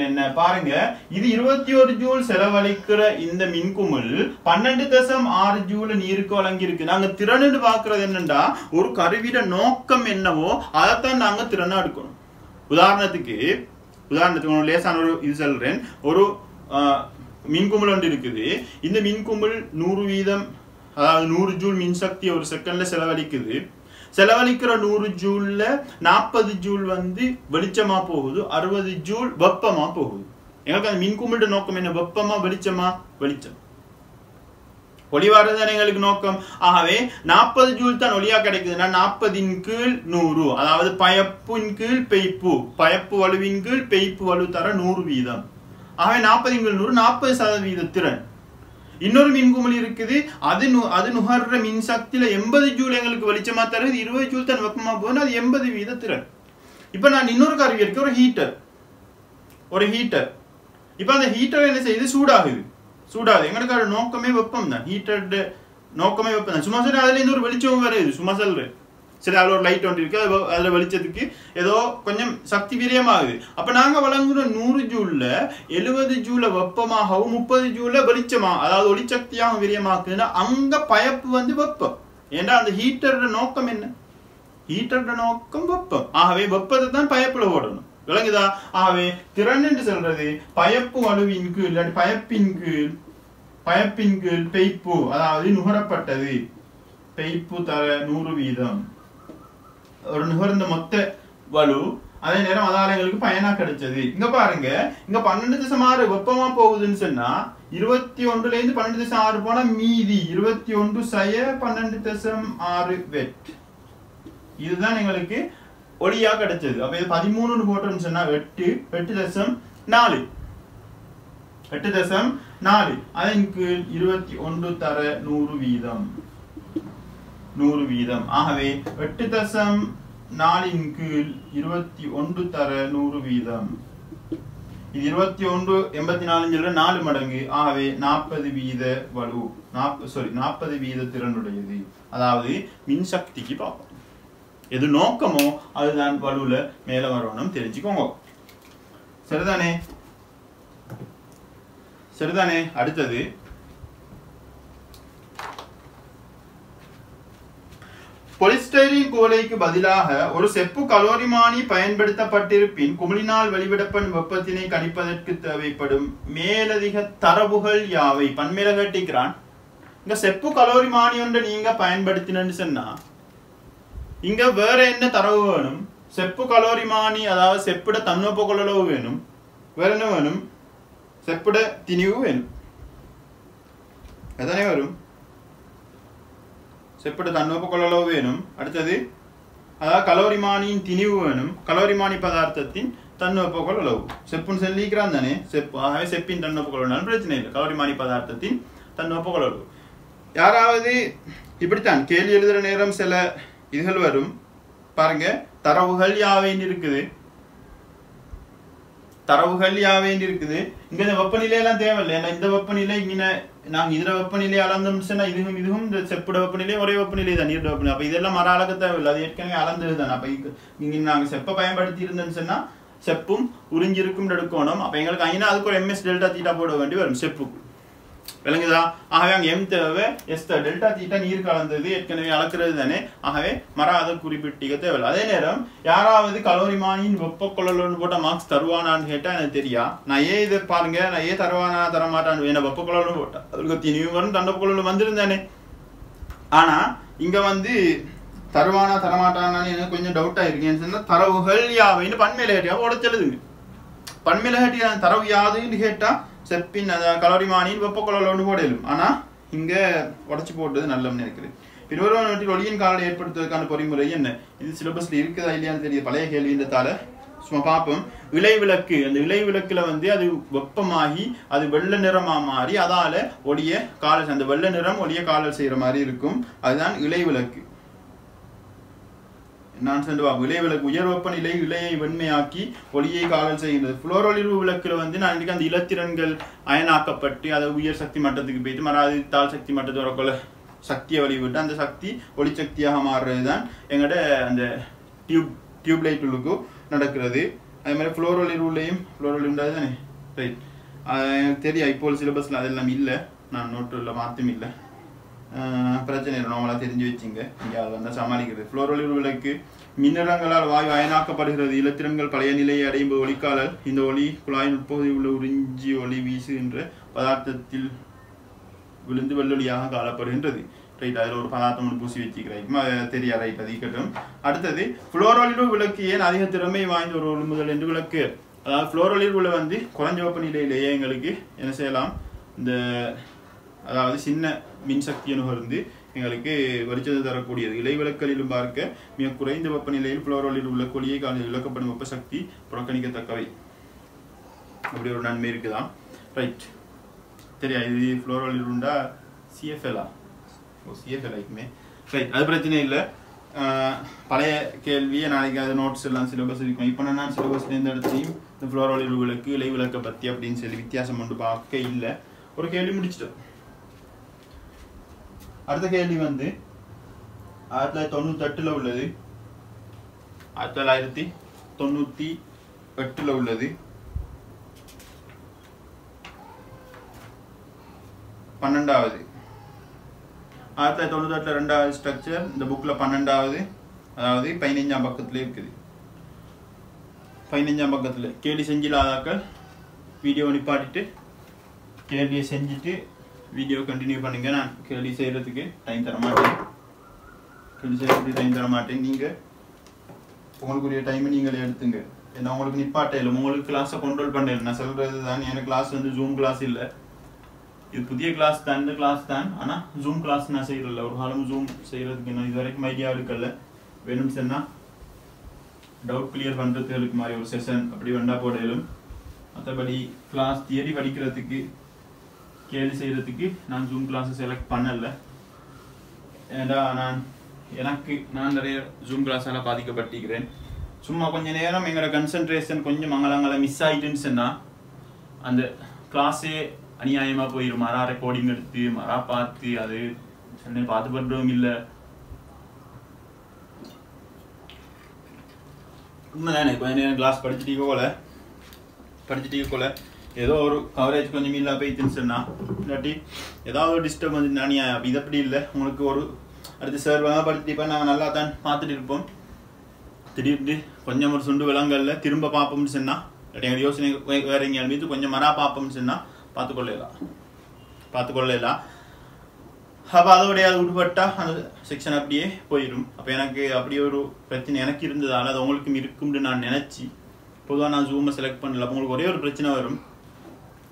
என்ன? பாருங்க, இது 21 ஜூல் செலவழிக்கிற இந்த மின்குமிழ் 12.6 ஜூல் நீருக்கு வழங்கி இருக்கு. நாங்க திறன்னு பாக்குறது என்னண்டா, ஒரு கருவிட நோக்கம் என்னவோ அதைத்தான் நாங்க திறனா எடுக்கணும். உதாரணத்துக்கு லேசான ஒரு இது சொல்றேன். ஒரு மின்குமிழ் ஒன்று இருக்குது. இந்த மின்குமிழ் 100%, அதாவது 100 ஜூல் மின்சக்தி ஒரு செகண்ட்ல செலவழிக்கிற 100 ஜூல்ல 40 ஜூல் வந்து வெளிச்சமா போகுது, 60 ஜூல் வெப்பமா போகுது. எங்களுக்கு அந்த மின்குமிழ் நோக்கம் என்ன? வெப்பமா வெளிச்சமா? வெளிச்சம். ஒளி வர்றதுதான் எங்களுக்கு நோக்கம். ஆகவே 40 ஜூல் தான் ஒளியா கிடைக்குதுன்னா 40ன் கீழ் 100, அதாவது பயப்பின் கீழ் பெய்ப்பு, பயப்பு வலுவின் கீழ் பெய்ப்பு வலு தர 100 வீதம். ஆகவே 40ன் கீழ் 100 40% திறன். இன்னொரு மின்குமிழ் இருக்குது. அது நுகர்ற மின்சக்தியில 80 ஜூல் எங்களுக்கு வெளிச்சமா தருது, 20 ஜூல் தான் வெப்பமா போகுது, அது 80% திறன். இப்ப நான் இன்னொரு கருவி இருக்கு, ஒரு ஹீட்டர். இப்ப அந்த ஹீட்டர் என்ன செய்யுது? சூடாகுது. எங்களுக்கு நோக்கமே வெப்பம் தான். ஹீட்டர் நோக்கமே வெப்பம் தான். சும்மா சரி அதுல இருந்து ஒரு வெளிச்சம் வருது. சும்மா சொல்றேன் சரி, அதுல ஒரு லைட் ஒன்று இருக்கு, அதுல வெளிச்சத்துக்கு ஏதோ கொஞ்சம் சக்தி விரயமாகுது. அப்ப நாங்க வழங்குற 100 ஜூல்ல 70 ஜூல வெப்பமாகவும் 30 ஜூல வெளிச்சமா, அதாவது ஒளிசக்தியாகவும் விரயமாக்குதுன்னா அங்க பயப்பு வந்து வெப்பம். ஏன்னா அந்த ஹீட்டரோட நோக்கம் என்ன? ஹீட்டரோட நோக்கம் வெப்பம். ஆகவே வெப்பத்தை தான் பயப்புல ஓடணும். விளங்குதா? ஆகவே திறன் என்று சொல்றது பயப்பு வலுவின் கீழ் இல்லாட்டி பயப்பின் கீழ் பெய்ப்பு, அதாவது நுகரப்பட்டது. பெய்ப்பு தர 100 வீதம் ஒரு நுகர்ந்த மொத்த வலு. அதே நேரம் அதால எங்களுக்கு பயனா கிடைச்சது. இங்க பாருங்க, இங்க 12.6 வெப்பமா போகுதுன்னு சொன்னா 21ல இருந்து 12.6 போனா மீதி 21/12.6 வெட். இதுதான் எங்களுக்கு ஒளியா கிடைச்சது. அப்ப இது 13 போட்டோம்னு சொன்னா 8.4 அதன் கீழ் 21 தர 100 வீதம். ஆகவே 8.4 கீழ் 21 தர 100 வீதம். இது 21 84 4 மடங்கு. ஆகவே 40 வீத வலு, 40 வீத திறனுடையது. அதாவது மின்சக்திக்கு பார்ப்போம். எது நோக்கமோ அதுதான் வலுல மேல வரணும், தெரிஞ்சுக்கோங்க. சரிதானே? அடுத்தது பொலிஸ்டைரீன் குவளைக்கு பதிலாக ஒரு செப்பு கலோரிமானி பயன்படுத்தப்பட்டிருப்பின் குமிழினால் வெளிவிடப்படும் வெப்பத்தினை கணிப்பதற்கு தேவைப்படும் மேலதிக தரவுகள் யாவை? பன்மேல கேட்டிருக்கிறான். இங்க செப்பு கலோரிமானி ஒன்று நீங்க பயன்படுத்தினு சொன்னா இங்க வேற என்ன தரவு வேணும்? செப்பு கலோரிமானி, அதாவது செப்புட தன்வெப்ப கொள்ளளவு வேணும். வேற என்ன வேணும்? செப்புட திணிவு வேணும். எதனே வரும்? செப்புட தன்வெப்ப கொள்ளளவு வேணும். அடுத்தது அதாவது கலோரிமானியின் திணிவு வேணும். கலோரிமானி பதார்த்தத்தின் தன்வெப்ப கொள்ளளவு. செப்புன்னு சொல்லிக்கிறான் தானே, செப்பு. ஆகவே செப்பின் தன்வெப்ப கொள்ளளவு பிரச்சனை இல்லை. கலோரிமானி பதார்த்தத்தின் தன்வெப்ப கொள்ளளவு. யாராவது இப்படித்தான் கேள்வி எழுதுற நேரம் சில இதுகள் வரும். பாருங்க, தரவுகள் யாவைன்னு இருக்குது. இங்க இந்த வெப்பநிலையெல்லாம் தேவையில்லை. ஏன்னா இந்த வெப்பநிலை இங்க நாங்க இதுல வெப்பநிலை அளந்தோம்னா இதுவும் இந்த செப்புட வெப்பநிலை ஒரே வெப்பநிலை தான், நீர் வெப்பநிலை. அப்ப இதெல்லாம் மர அளக்க தேவையில்லை, அது ஏற்கனவே அளந்தது தானே. அப்ப இங்க நாங்க செப்ப பயன்படுத்தி இருந்தோம்னு சொன்னா செப்பும் உறிஞ்சிருக்கும் எடுக்கணும். அப்ப எங்களுக்கு அதுக்கு ஒரு MS டெல்டா தீட்டா போட வேண்டி வரும் செப்புக்கு. விளங்குதா? ஆகவே அங்கே எம் தேவை, எஸ் டெல்டா தீட்டா நீர் கலந்தது ஏற்கனவே அளக்கிறது தானே. ஆகவே மறாத குறிப்பிட்டிக்க தேவையில்லை. அதே நேரம் யாராவது கலோரிமானின் வெப்ப கொள்ளலோடு போட்ட மார்க்ஸ் தருவானான்னு கேட்டா எனக்கு தெரியா. நான் ஏன் இதை பாருங்க, நான் ஏன் தருவானா தரமாட்டான்னு என்ன வெப்ப கொள்ளலோடு போட்டேன், அதுக்கு திணிவரும் தண்ட கொள்ளலும் வந்திருந்தானே. ஆனா இங்க வந்து தருவானா தரமாட்டானான்னு எனக்கு கொஞ்சம் டவுட்டா இருக்கேன்னு சொன்னா தரவுகள் யாவைன்னு பன்மையில கேட்டியா உடச்செழுதுங்க. பன்மையில கேட்டியா தரவு யாதுன்னு கேட்டா செப்பின் கலோரிமானின் வெப்ப கொள்ளலோடு போடலும். ஆனா இங்க உடச்சு போட்டது நல்லம்னு நினைக்கிறேன். பின்வரும் ஒளியின் காலை ஏற்படுத்துவதற்கான பொறிமுறை என்ன? இது சிலபஸ்ல இருக்குதா இல்லையான்னு தெரியுது, பழைய கேள்வின்றதால சும்மா பார்ப்போம். இலைவிளக்கு, அந்த இலைவிளக்குல வந்து அது வெப்பமாகி அது வெள்ளை நிறமா மாறி அதால ஒளிய காலல், அந்த வெள்ளை நிறம் ஒளிய காலல் செய்யற மாதிரி இருக்கும். அதுதான் இலைவிளக்கு. நான் சென்று இலைவிளக்கு உயர் வெப்பநிலை இலையை வெண்மையாக்கி ஒளியை காலல் செய்கின்றது. புளோரொளிர்வு விளக்குல வந்து நான் அந்த இலத்திரன்கள் அயனாக்கப்பட்டு அதை உயர் சக்தி மட்டத்துக்கு போயிட்டு மறாது தாழ் சக்தி மட்டத்து வரக்குள்ள சக்தியை வழிவிட்டு அந்த சக்தி ஒளிசக்தியாக மாறுறதுதான் எங்கள்ட அந்த டியூப் லைட்டுகளுக்கும் நடக்கிறது. அதே மாதிரி புளோரொளிர்வுலையும் புளோரொளிர்வு தானே, ரைட். எனக்கு தெரியும் இப்போ சிலபஸ்ல அதெல்லாம் இல்லை, நான் நோட்டில் மாற்றும் இல்லை, பிரச்சனை இல்லை, நார்மலாக தெரிஞ்சு வச்சுங்க. இங்கே அது வந்து சமாளிக்கிறது. புளோரொளிர்வு விளக்கு மின்னரங்களால் வாயு அயனாக்கப்படுகிறது. இலத்திரன்கள் பழைய நிலையை அடையும் ஒளிக்காலல் இந்த ஒளி குழாயின் உட்பகுதியில் உள்ள உறிஞ்சி ஒளி வீசுகின்ற பதார்த்தத்தில் விழுந்து வெள்ளொலியாக காணப்படுகின்றது. ரைட், அதில் ஒரு பதார்த்தம் ஒன்று பூசி வச்சுக்கிறேன், தெரியா. ரைட், அது இருக்கட்டும். அடுத்தது புளோரொளிர்வு விளக்கு ஏன் அதிக திறமை வாய்ந்த ஒரு ஒளிமுதல் என்று விளக்கு. அதாவது புளோரொளிர்வுல வந்து குறைஞ்ச வெப்பநிலையிலேயே எங்களுக்கு என்ன செய்யலாம், இந்த அதாவது சின்ன மின்சக்தியை நுகர்ந்து எங்களுக்கு வெளிச்சத்தை தரக்கூடியது. இலைவிளக்களிலும் பார்க்க மிக குறைந்த வெப்பநிலையில் புளோரொளிர்வு உள்ள ஒளியை காலையில் இழக்கப்படும் வெப்ப சக்தி புறக்கணிக்கத்தக்கவை. அப்படி ஒரு நன்மை இருக்குதான். ரைட், தெரியா. இது புளோரொளிர்வுண்டா சிஎஃப்எல்லா, சிஎஃப்எல்ஐக்குமே. ரைட், அது பிரச்சனை இல்லை. பழைய கேள்வியை நாளைக்கு அது நோட்ஸ் எல்லாம் சிலபஸ் இருக்கும். இப்போ நான் சிலபஸ்ல எந்த இடத்துலையும் இந்த புளோரொளிர்வு விளக்கு இலைவிளக்கை பற்றி அப்படின்னு சொல்லி வித்தியாசம் ஒன்று பார்க்க இல்லை. ஒரு கேள்வி முடிச்சிட்டோம். அடுத்த கேள்வி வந்து 1998 உள்ளது, 1998 உள்ளது. 12வது 1998 2வது ஸ்ட்ரக்சர் இந்த புக்ல 12வது, அதாவது 15ஆம் பக்கத்துல இருக்குது. 15ஆம் பக்கத்துல கேள்வி செஞ்சிலாதாக்கள் வீடியோ நிப்பாட்டிட்டு கேள்வியை செஞ்சுட்டு வீடியோ கண்டினியூ பண்ணுங்க. நான் கேள்வி செய்யறதுக்கு டைம் தர மாட்டேன். நீங்க உங்களுக்குரிய டைமை நீங்களே எடுத்துங்க. ஏன்னா உங்களுக்கு நிப்பாட்ட இல்லை, உங்களுக்கு கிளாஸை கண்ட்ரோல் பண்ணல. நான் சொல்றது தான், எனக்கு கிளாஸ் வந்து ஜூம் கிளாஸ் இல்லை, இது புதிய கிளாஸ் தான், இந்த கிளாஸ் தான். ஆனால் ஜூம் கிளாஸ் நான் செய்யறதில்ல, ஒரு காலம் ஜூம் செய்யறதுக்கு என்ன இது வரைக்கும் ஐடியா எடுக்கல. வேணும்னு சொன்னா டவுட் கிளியர் பண்றதுக்கு மாதிரி ஒரு செஷன் அப்படி வேண்டா போடலும். மற்றபடி கிளாஸ் தியரி படிக்கிறதுக்கு கேள்வி செய்யறதுக்கு நான் ஜூம் கிளாஸை செலக்ட் பண்ணல. ஏன்னா நான் நிறைய ஜூம் கிளாஸால பாதிக்கப்பட்டிருக்கிறேன். சும்மா கொஞ்ச நேரம் எங்களோட கன்சன்ட்ரேஷன் கொஞ்சம் மங்களங்களை மிஸ் ஆயிட்டுன்னு சொன்னா அந்த கிளாஸே அநியாயமா போயிடும். மரா ரெக்கார்டிங் எடுத்து மரா பார்த்து அது சொன்ன பார்த்து பண்றவங்க இல்லை. உண்மைதானே, கொஞ்ச நேரம் கிளாஸ் படிச்சுட்டு போல ஏதோ ஒரு கவரேஜ் கொஞ்சம் இல்லா போயிடுச்சுன்னு சொன்னா இல்லாட்டி ஏதாவது ஒரு டிஸ்டர்ப் வந்து நானியா. இது அப்படி இல்லை, உங்களுக்கு ஒரு அடுத்து சார் படிச்சுட்டு நாங்கள் நல்லா தான் பார்த்துட்டு இருப்போம். திடீர்னு கொஞ்சம் ஒரு சுண்டு விலங்கல்ல திரும்ப பார்ப்போம்னு சொன்னா இல்லாட்டி எங்கள் யோசனை வேற எங்கேயால் மீது கொஞ்சம் மரா பார்ப்போம்னு சொன்னா பார்த்துக்கொள்ளலாம். அப்போ அதோடைய அது விடுபட்டா அந்த செக்ஷன் அப்படியே போயிடும். அப்போ எனக்கு அப்படி ஒரு பிரச்சனை எனக்கு இருந்ததால் அது உங்களுக்கும் இருக்கும்னு நான் நினச்சி பொதுவாக நான் ஜூமை செலக்ட் பண்ணல. அப்போ உங்களுக்கு ஒரே ஒரு பிரச்சனை வரும்.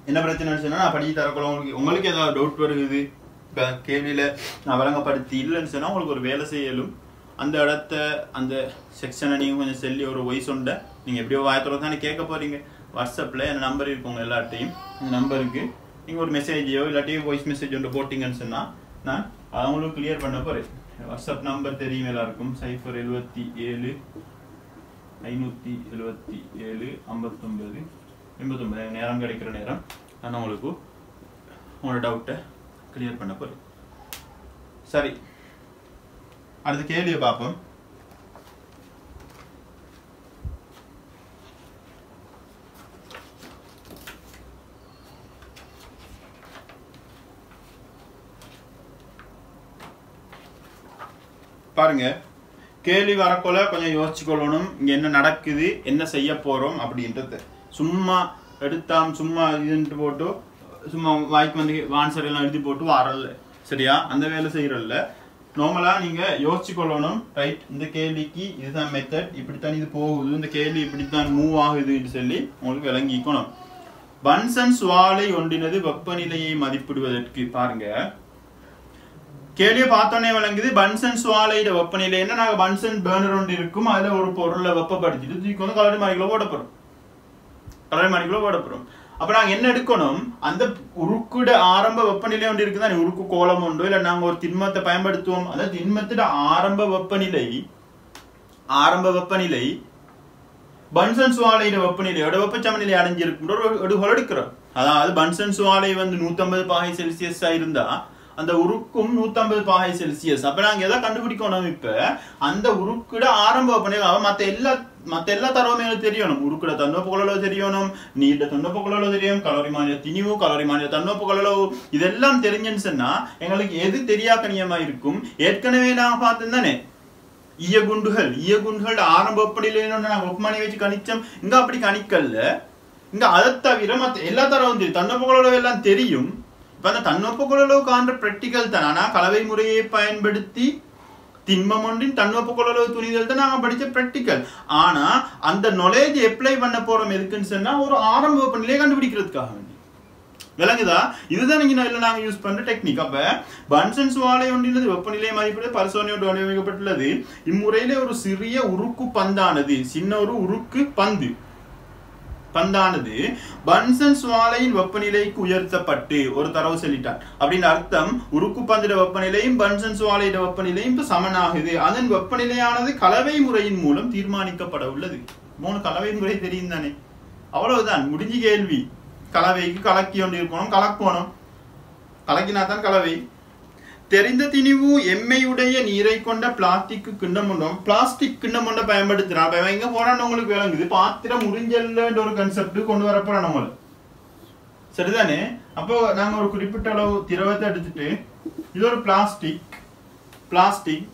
என்ன பிரச்சனைன்னு சொன்னால், நான் படிச்சு தரக்குள்ள உங்களுக்கு ஏதாவது டவுட் வருது, இப்போ கேள்வியில் நான் வழங்கப்படுத்தி இல்லைன்னு சொன்னால் உங்களுக்கு ஒரு வேலை செய்யலும். அந்த இடத்த அந்த செக்ஷனை நீங்கள் கொஞ்சம் சொல்லி ஒரு வாய்ஸ் உண்டை நீங்கள் எப்படியோ வாயத்தோட தானே கேட்க போகிறீங்க. வாட்ஸ்அப்பில் என் நம்பர் இருக்குங்க எல்லாட்டையும், அந்த நம்பருக்கு நீங்கள் ஒரு மெசேஜையோ இல்லாட்டி வாய்ஸ் மெசேஜ் ஒன்று போட்டிங்கன்னு சொன்னால் நான் அவங்களும் கிளியர் பண்ண போகிறேன். வாட்ஸ்அப் நம்பர் தெரியும் எல்லாருக்கும், 077 577 59 89. நேரம் கிடைக்கிற நேரம் நான் உங்களுக்கு உங்களோட டவுட்டை கிளியர் பண்ண போகிறேன். சரி, அடுத்த கேள்வியை பார்ப்போம். பாருங்க கேள்வி வரக்கொள்ள கொஞ்சம் யோசிச்சுக்கொள்ளணும் இங்க என்ன நடக்குது என்ன செய்ய போறோம் அப்படின்றது. சும்மா எடுத்தாம் சும்மா இதுன்ட்டு போட்டு சும்மா வாய்க்கு வந்து ஆன்சர் எல்லாம் எழுதி போட்டு வரல, சரியா? அந்த வேலை செய்யறதில்ல. நார்மலா நீங்க யோசிச்சுக்கொள்ளணும். ரைட், இந்த கேள்விக்கு இதுதான் மெத்தட், இப்படித்தான் இது போகுது, இந்த கேள்வி இப்படித்தான் மூவ் ஆகுதுன்னு சொல்லி உங்களுக்கு விளங்கிக்கணும். பன்சன் சுவாலை ஒன்றினது வெப்பநிலையை மதிப்பிடுவதற்கு பாருங்க கேள்வியை பார்த்தோன்னே விளங்குது. பன்சன் சுவாலையோட வெப்பநிலை என்ன? நாங்க பன்சன் பர்னர் ஒன்று இருக்கும், அதுல ஒரு பொருளை வெப்பப்படுத்திட்டு தூக்கி வந்து கலோரி மாறிக்குள்ள போட போறோம், கலோரி மாறிக்குள்ள போட போறோம். அப்ப நாங்க என்ன எடுக்கணும்? அந்த உருக்குட ஆரம்ப வெப்பநிலை ஒன்று இருக்குதான், உருக்கு கோலம் ஒன்று இல்ல நாங்க ஒரு திண்மத்தை பயன்படுத்துவோம், அந்த திண்மத்தோட ஆரம்ப வெப்பநிலை பன்சன் சுவாலையோட வெப்பநிலையோட வெப்பச்சமநிலை அடைஞ்சிருக்குன்ற ஒரு எடுக்கிறோம். அதாவது பன்சன் சுவாலை வந்து 150 பாகை செல்சியஸா இருந்தா அந்த உருக்கும் 150 பாகை செல்சியஸ். அப்ப நாங்க எதை கண்டுபிடிக்கணும்? இப்ப அந்த உருக்குட ஆரம்ப வெப்பநிலை மத்த எல்லா தரவும் எங்களுக்கு தெரியணும். உருக்குட தன்வெப்ப கொள்ளளவு தெரியணும், நீர்ட தன்வெப்ப கொள்ளளவு தெரியும், கலோரி மானிய திணிவு, கலோரி மானிய தன்வெப்ப கொள்ளளவு, இதெல்லாம் தெரிஞ்சுன்னு சொன்னா எங்களுக்கு எது தெரியாக்கணியமா இருக்கும்? ஏற்கனவே நாங்க பார்த்தோம் தானே ஈயகுண்டுகள் ஆரம்ப வெப்பநிலையில நாங்க வெப்பமானி வச்சு கணிச்சோம். இங்க அப்படி கணிக்கல்ல. இங்க அதை தவிர மத்த எல்லா தரவும் தெரியும், தன்வெப்ப கொள்ளளவு எல்லாம் தெரியும். இப்ப அந்த தன்வெப்ப கொள்ளளவு காண்ற பிராக்டிகல் தான். ஆனா கலவை முறையை பயன்படுத்தி திண்மம் ஒன்றின் தன்வெப்ப கொள்ளளவு துணிதல் தான் நாங்க படிச்ச பிராக்டிகல். ஆனா அந்த நாலேஜ் அப்ளை பண்ண போறோம் எதுக்குன்னு சொன்னா ஒரு ஆரம்ப வெப்பநிலையை கண்டுபிடிக்கிறதுக்காக வேண்டி. விளங்குதா? இதுதான் நாங்க யூஸ் பண்ற டெக்னிக். அப்ப பன்சன் சுவாலை ஒன்றினது வெப்பநிலை மதிப்பிட பரிசோதனையோடு வடிவமைக்கப்பட்டுள்ளது. இம்முறையில ஒரு சிறிய உருக்கு பந்தானது, சின்ன ஒரு உருக்கு பந்தானது பன்சன் சுவாலையின் வெப்பநிலைக்கு உயர்த்தப்பட்டு ஒரு தரவு சொல்லிட்டார் அப்படின்னு அர்த்தம். உருக்கு பந்திட வெப்பநிலையும் பன்சன் சுவாலையோட வெப்பநிலையும் இப்ப சமனாகுது. அதன் வெப்பநிலையானது கலவை முறையின் மூலம் தீர்மானிக்கப்பட உள்ளது. 3 கலவை முறை தெரியும் தானே? அவ்வளவுதான், முடிஞ்சு கேள்வி. கலவைக்கு கலக்கி ஒன்று இருக்கணும், கலக்கணும், கலக்கினா தான் கலவை. தெரிந்த திணிவு எம்மையுடைய நீரை கொண்ட பிளாஸ்டிக் கிண்ணம் ஒன்றை பயன்படுத்துறான். எங்க போறான்னு உங்களுக்கு விளங்குது. பாத்திரம் உறிஞ்சல்ல ஒரு கன்செப்ட் கொண்டு வரப்போறோம் நம்மள, சரிதானே? அப்போ நாங்க ஒரு குறிப்பிட்ட அளவு திரவத்தை எடுத்துட்டு இது ஒரு பிளாஸ்டிக்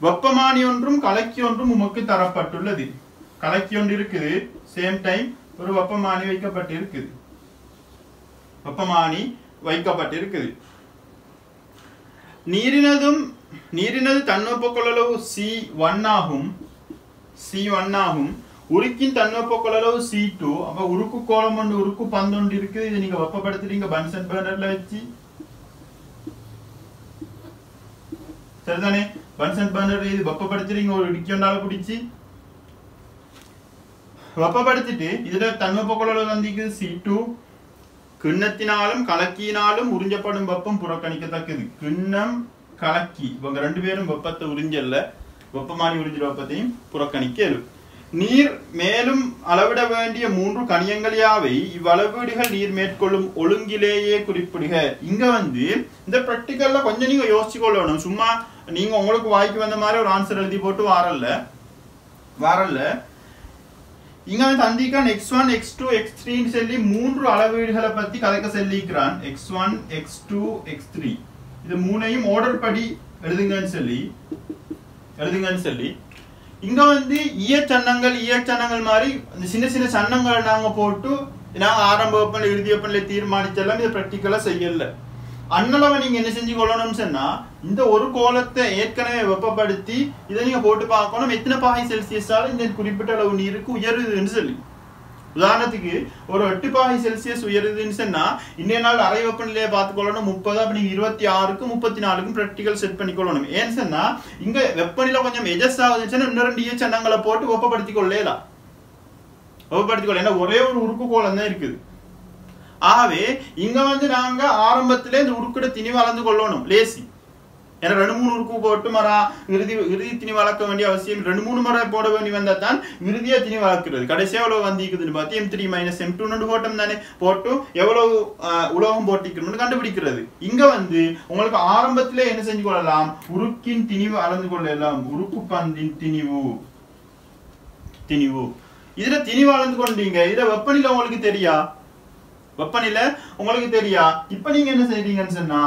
வெப்பமானி ஒன்றும் கலக்கி ஒன்றும் உமக்கு தரப்பட்டுள்ளது. கலக்கி ஒன்று இருக்குது, சேம் டைம் ஒரு வெப்பமானி வைக்கப்பட்டிருக்குது. நீரினது தன்வெப்ப கொள்ளளவு C1 ஆகும். உருக்கின் தன்வெப்ப கொள்ளளவு C2. அப்ப உருக்கு கோலம் ஒன்று, உருக்கு பந்தொன்று இருக்குது. இது நீங்க வெப்பப்படுத்துறீங்க பன்சன் பர்னர்ல வச்சு, சரிதானே? பன்சன் பர்னர் இது வெப்பப்படுத்துறீங்க ஒரு இடுக்கி ஒன்றால குடிச்சு வெப்பப்படுத்திட்டு இதுல தன்வெப்ப கொள்ளளவு வந்திக்குது C2. கிண்ணத்தினாலும் கலக்கியினாலும் உறிஞ்சப்படும் வெப்பம் புறக்கணிக்கத்தக்கது. கிண்ணம் கலக்கி இவங்க 2 பேரும் வெப்பத்தை உறிஞ்சல்ல, வெப்பமானி உறிஞ்சிற வெப்பத்தையும் புறக்கணிக்க. நீர் மேலும் அளவிட வேண்டிய 3 கணியங்கள் யாவை? இவ்வளவீடுகள் நீர் மேற்கொள்ளும் ஒழுங்கிலேயே குறிப்பிடுக. இங்க வந்து இந்த பிராக்டிகல்ல கொஞ்சம் நீங்க யோசிச்சு கொள்ளணும். சும்மா நீங்க உங்களுக்கு வாய்க்கு வந்த மாதிரி ஒரு ஆன்சர் எழுதி போட்டு வாரல்ல. இங்க தந்திக்கான் x1 x2 x3 சொல்லி 3 அளவீடுகளை பத்தி கதைக்க சொல்லிக்கிறான். x1 x2 x3 இது 3ஐயும் ஆர்டர் படி எழுதுங்கன்னு சொல்லி இங்க வந்து ஈயச்சன்னங்கள் மாதிரி சின்ன சன்னங்களை நாங்க போட்டு நாங்க ஆரம்ப வெப்பநிலை இறுதி வெப்பநிலை தீர்மானிச்செல்லாம் இதை பிராக்டிகலா செய்யல. அன்னளவை நீங்க என்ன செஞ்சு கொள்ளணும்னு சொன்னா இந்த ஒரு கோலத்தை ஏற்கனவே வெப்பப்படுத்தி இதை நீங்க போட்டு பார்க்கணும் எத்தனை பாகை செல்சியஸால இந்த குறிப்பிட்ட அளவு நீருக்கு உயருதுன்னு சொல்லி. உதாரணத்துக்கு ஒரு 8 பாகை செல்சியஸ் உயருதுன்னு சொன்னா இன்னைய நாள் அரை வெப்பநிலையை பார்த்துக்கொள்ளணும் 30. அப்ப நீங்க 26க்கும் 34க்கும் பிராக்டிகல் செட் பண்ணிக்கொள்ளணும். ஏன்னு சொன்னா இங்க வெப்பநிலை கொஞ்சம் எஜஸ் ஆகுதுன்னு சொன்னா இன்னும் 2 ஈயச்சன்னங்களை போட்டு வெப்பப்படுத்திக் கொள்ளலாம். ஏன்னா ஒரே ஒரு உருக்கு கோலம் தான் இருக்குது. ஆகவே இங்க வந்து நாங்க ஆரம்பத்திலே இந்த உருக்குட திணிவு அளந்து கொள்ளணும் லேசி. ஏன்னா 2-3 உருக்கு போட்டு மரா இறுதி திணி வளர்க்க வேண்டிய அவசியம் 2-3 முறை போட வேண்டி வந்தா தான் இறுதியா திணி வளர்க்கிறது. கடைசியா எவ்வளவு வந்திக்குதுன்னு பார்த்து M3 - M2 போட்டோம் தானே, போட்டு எவ்வளவு உலோகம் போட்டிக்கணும்னு கண்டுபிடிக்கிறது. இங்க வந்து உங்களுக்கு ஆரம்பத்திலே என்ன செஞ்சு கொள்ளலாம்? உருக்கின் திணிவு அளந்து கொள்ளலாம். உருக்கு பந்தின் திணிவு இதுல திணிவு அளந்து கொண்டீங்க. இதுல வெப்பநிலை உங்களுக்கு தெரியா? வெப்பநிலை உங்களுக்கு தெரியா. இப்ப நீங்க என்ன செய்றீங்கன்னு சொன்னா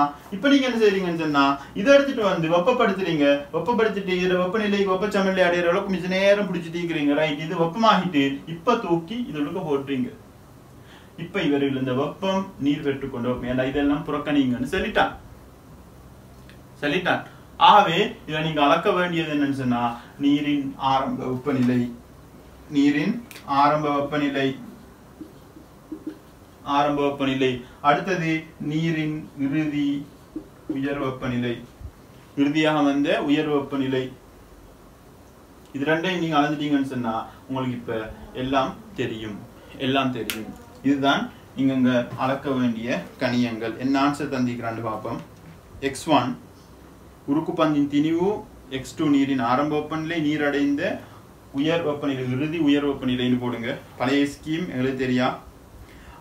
இதை எடுத்துட்டு வந்து வெப்பப்படுத்துறீங்க. வெப்பப்படுத்திட்டு இதுல வெப்பநிலைக்கு வெப்பச்சமநிலை அடையிற அளவுக்கு கொஞ்ச நேரம் பிடிச்சிட்டு இருக்கிறீங்க. ரைட், இது வெப்பமாகிட்டு இப்ப தூக்கி இதோட போடுறீங்க. இப்ப இவர்கள் இந்த வெப்பம் நீர் பெற்றுக்கொண்டு வெப்பம் இதெல்லாம் புறக்கணிங்கன்னு சொல்லிட்டான். ஆகவே இதை நீங்க அளக்க வேண்டியது என்னன்னு சொன்னா நீரின் ஆரம்ப வெப்பநிலை, அடுத்தது நீரின் இறுதி உயர் வெப்பநிலை, இறுதியாக வந்த உயர் வெப்பநிலை. இது ரெண்டையும் நீங்க அளந்துட்டீங்கன்னு சொன்னா உங்களுக்கு இப்ப எல்லாம் தெரியும். இதுதான் நீங்க அளக்க வேண்டிய கணியங்கள். என்ன ஆன்சர் தந்திக்கிறான்னு பார்ப்போம். x1 உருக்கு பந்தின் திணிவு, x2 நீரின் ஆரம்ப வெப்பநிலை, நீர் அடைந்த உயர் வெப்பநிலை, இறுதி உயர் வெப்பநிலைன்னு போடுங்க. பழைய ஸ்கீம் எங்களுக்கு தெரியா.